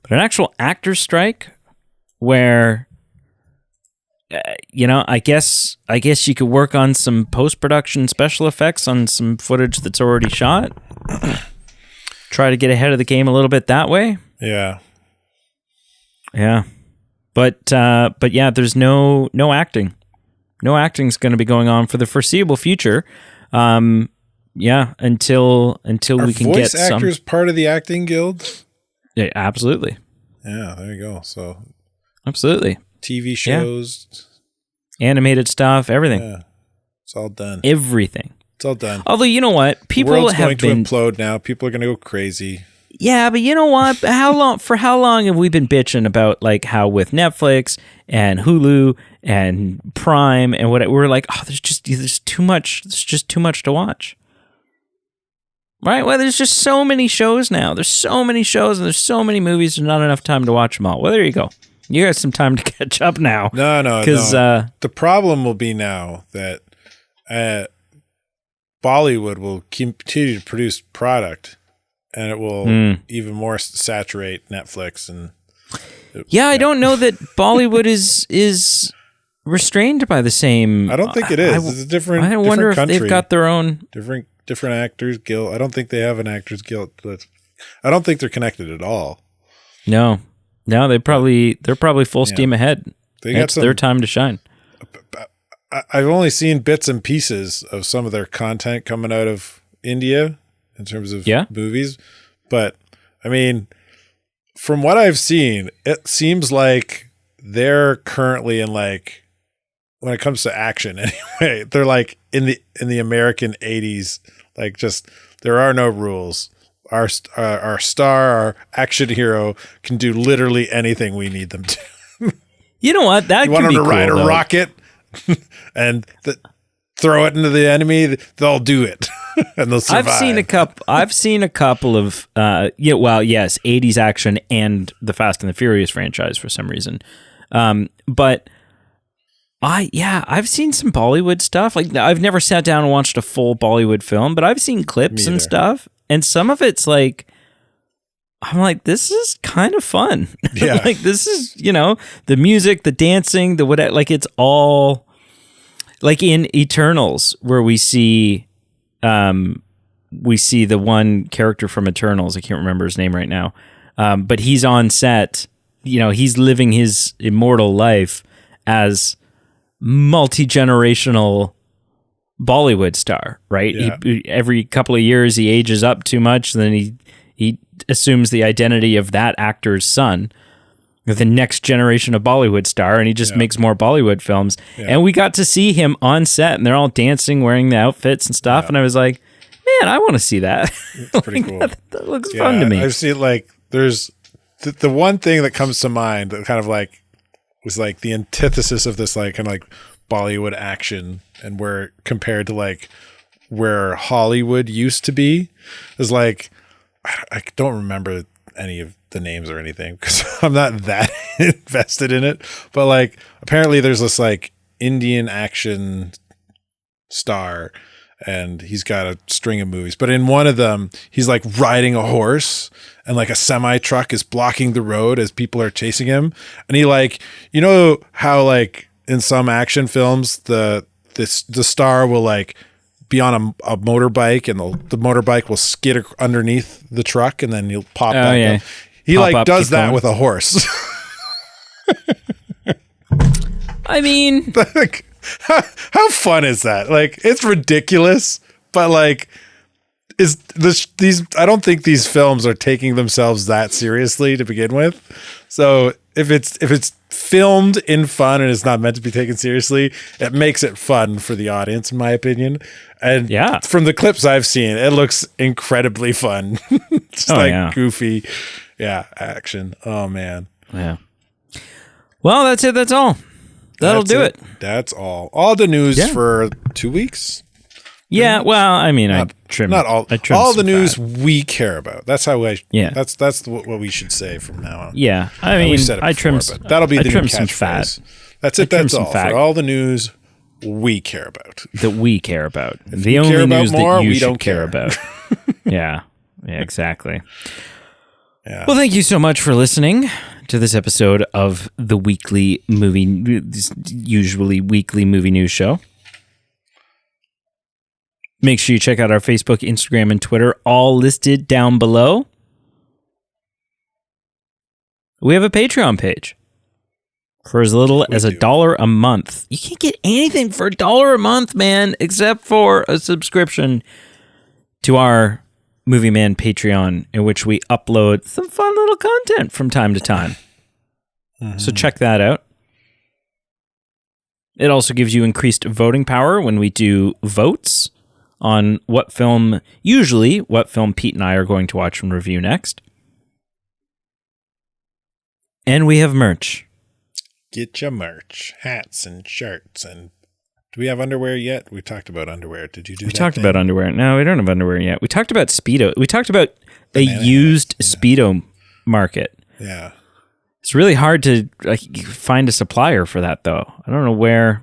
Speaker 1: But an actual actor's strike where I guess you could work on some post-production special effects on some footage that's already shot. Try to get ahead of the game a little bit that way.
Speaker 2: Yeah.
Speaker 1: Yeah. But yeah, there's no acting. No acting's going to be going on for the foreseeable future. Until we can get some.
Speaker 2: Voice actors part of the acting guild?
Speaker 1: Yeah, absolutely.
Speaker 2: Yeah, there you go. So
Speaker 1: absolutely.
Speaker 2: TV shows,
Speaker 1: animated stuff, everything.
Speaker 2: Yeah, it's all done.
Speaker 1: Everything.
Speaker 2: It's all done.
Speaker 1: Although, you know what? People
Speaker 2: the world's
Speaker 1: have
Speaker 2: going to implode now. People are going to go crazy.
Speaker 1: Yeah, but you know what? For how long have we been bitching about like how with Netflix and Hulu and Prime and what we're like, oh, there's too much. There's just too much to watch. Right? Well, there's just so many shows now. There's so many shows and there's so many movies. There's not enough time to watch them all. Well, there you go. You got some time to catch up now.
Speaker 2: No. Because the problem will be now that Bollywood will continue to produce product, and it will even more saturate Netflix. And
Speaker 1: I don't know that Bollywood is restrained by the same.
Speaker 2: I don't think it is. It's a different.
Speaker 1: I wonder if
Speaker 2: country.
Speaker 1: They've got their own
Speaker 2: different actors guild. I don't think they have an actors guild. But I don't think they're connected at all.
Speaker 1: No, they're probably full steam ahead. It's their time to shine.
Speaker 2: I've only seen bits and pieces of some of their content coming out of India in terms of movies, but I mean, from what I've seen, it seems like they're currently in like, when it comes to action anyway, they're like in the American 80s, like just there are no rules. Our star, our action hero can do literally anything we need them to.
Speaker 1: You know what? That
Speaker 2: you want
Speaker 1: them
Speaker 2: to
Speaker 1: cool,
Speaker 2: ride a
Speaker 1: though.
Speaker 2: rocket and throw it into the enemy, they'll do it. And they'll survive.
Speaker 1: I've seen a couple of 80s action and the Fast and the Furious franchise for some reason. But I've seen some Bollywood stuff. Like, I've never sat down and watched a full Bollywood film, but I've seen clips and stuff, and some of it's like, I'm like, this is kind of fun.
Speaker 2: Yeah.
Speaker 1: Like, this is, the music, the dancing, the whatever, like, it's all like in Eternals, where we see the one character from Eternals. I can't remember his name right now. But he's on set, he's living his immortal life as multi-generational Bollywood star, right?
Speaker 2: Yeah.
Speaker 1: Every couple of years he ages up too much, and then he assumes the identity of that actor's son, the next generation of Bollywood star, and he just makes more Bollywood films. Yeah. And we got to see him on set, and they're all dancing, wearing the outfits and stuff, and I was like, man, I want to see that.
Speaker 2: It's pretty cool.
Speaker 1: That looks fun to me.
Speaker 2: I've seen, like, there's the one thing that comes to mind that kind of like was like the antithesis of this, like, kind of like Bollywood action, and where compared to like where Hollywood used to be, is like, I don't remember any of the names or anything because I'm not that invested in it, but like apparently there's this like Indian action star, and he's got a string of movies, but in one of them he's like riding a horse, and like a semi truck is blocking the road as people are chasing him, and he, like, how like in some action films the star will like be on a motorbike, and the motorbike will skid underneath the truck, and then he'll pop back up. He does that with a horse.
Speaker 1: I mean,
Speaker 2: like, how fun is that? Like, it's ridiculous, but like, I don't think these films are taking themselves that seriously to begin with. So if it's filmed in fun and it's not meant to be taken seriously, it makes it fun for the audience, in my opinion. And from the clips I've seen, it looks incredibly fun. Just goofy, action. Oh man.
Speaker 1: Yeah. Well, that's it. That's all. That'll do it.
Speaker 2: That's all. All the news for 2 weeks.
Speaker 1: Yeah, well, I mean, I trim
Speaker 2: not all.
Speaker 1: I trim
Speaker 2: All the
Speaker 1: some
Speaker 2: news
Speaker 1: fat.
Speaker 2: we care about. That's how I.
Speaker 1: Yeah.
Speaker 2: That's what we should say from now on.
Speaker 1: Yeah, I
Speaker 2: We've
Speaker 1: mean,
Speaker 2: said it
Speaker 1: I trim.
Speaker 2: before, but that'll be
Speaker 1: I
Speaker 2: the new
Speaker 1: trim some fat
Speaker 2: catchphrase. That's it.
Speaker 1: trim
Speaker 2: That's
Speaker 1: some
Speaker 2: all
Speaker 1: fat.
Speaker 2: for all the news we care about.
Speaker 1: that we care about. The
Speaker 2: you care
Speaker 1: only
Speaker 2: about
Speaker 1: news
Speaker 2: more,
Speaker 1: that you
Speaker 2: we
Speaker 1: should
Speaker 2: don't
Speaker 1: care
Speaker 2: care.
Speaker 1: about. Yeah, exactly.
Speaker 2: Yeah.
Speaker 1: Well, thank you so much for listening to this episode of the usually weekly movie news show. Make sure you check out our Facebook, Instagram, and Twitter, all listed down below. We have a Patreon page for as little as $1 a month. You can't get anything for $1 a month, man, except for a subscription to our Movie Man Patreon, in which we upload some fun little content from time to time. So check that out. It also gives you increased voting power when we do votes on what film Pete and I are going to watch and review next. And we have merch.
Speaker 2: Get your merch, hats and shirts, and do we have underwear yet? We talked about underwear. Did you do that?
Speaker 1: We talked about underwear. No, we don't have underwear yet. We talked about Speedo. We talked about a used Speedo market.
Speaker 2: Yeah.
Speaker 1: It's really hard to find a supplier for that, though. I don't know where.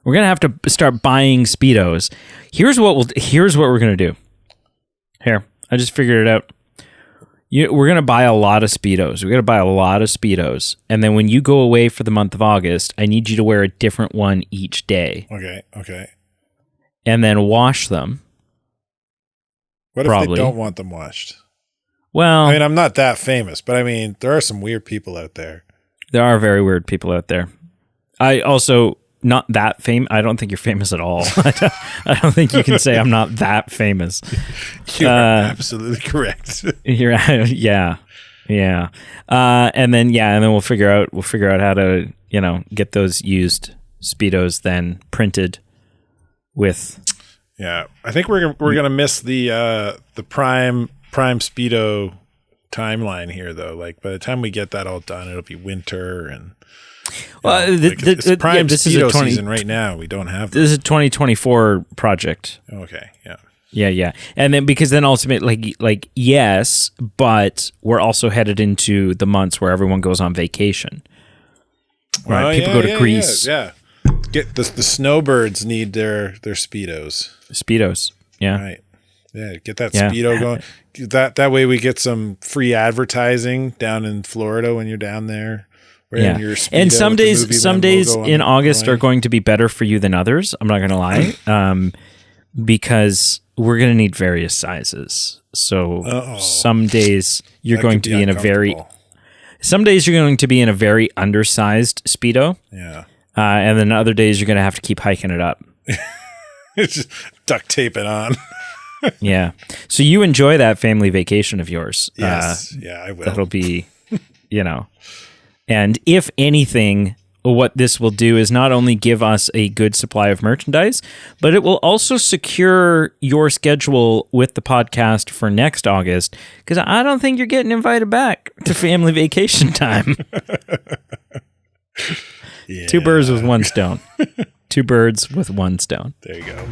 Speaker 1: We're gonna have to start buying Speedos. Here's what we're gonna do. Here, I just figured it out. We're gonna buy a lot of Speedos. We're gonna buy a lot of Speedos, and then when you go away for the month of August, I need you to wear a different one each day.
Speaker 2: Okay.
Speaker 1: And then wash them.
Speaker 2: What if they don't want them washed?
Speaker 1: Well,
Speaker 2: I mean, I'm not that famous, but I mean, there are some weird people out there.
Speaker 1: There are very weird people out there. I also not that famous. I don't think you're famous at all. I don't think you can say I'm not that famous.
Speaker 2: You're absolutely correct.
Speaker 1: Yeah. And then we'll figure out how to, get those used Speedos then printed with.
Speaker 2: Yeah, I think we're gonna miss the prime Speedo timeline here, though. Like, by the time we get that all done, it'll be winter and.
Speaker 1: It's
Speaker 2: prime
Speaker 1: this
Speaker 2: Speedo
Speaker 1: is a
Speaker 2: season right now. We don't have
Speaker 1: this is a 2024 project.
Speaker 2: Okay, yeah.
Speaker 1: Yeah. And then because then ultimately yes, but we're also headed into the months where everyone goes on vacation. Right? People go to Greece.
Speaker 2: Yeah. Get the snowbirds need their Speedos.
Speaker 1: Speedos. Yeah.
Speaker 2: Right. Yeah, get that Speedo going. That way we get some free advertising down in Florida when you're down there.
Speaker 1: Yeah. And some days in August are going to be better for you than others. I'm not going to lie. Because we're going to need various sizes. So some days you're going to be in a very undersized Speedo.
Speaker 2: Yeah.
Speaker 1: And then other days you're going to have to keep hiking it up.
Speaker 2: Just duct tape it on.
Speaker 1: Yeah. So you enjoy that family vacation of yours.
Speaker 2: Yes. I will.
Speaker 1: That'll be, And if anything, what this will do is not only give us a good supply of merchandise, but it will also secure your schedule with the podcast for next August, because I don't think you're getting invited back to family vacation time.
Speaker 2: Yeah.
Speaker 1: 2 birds with one stone. 2 birds with one stone.
Speaker 2: There you go.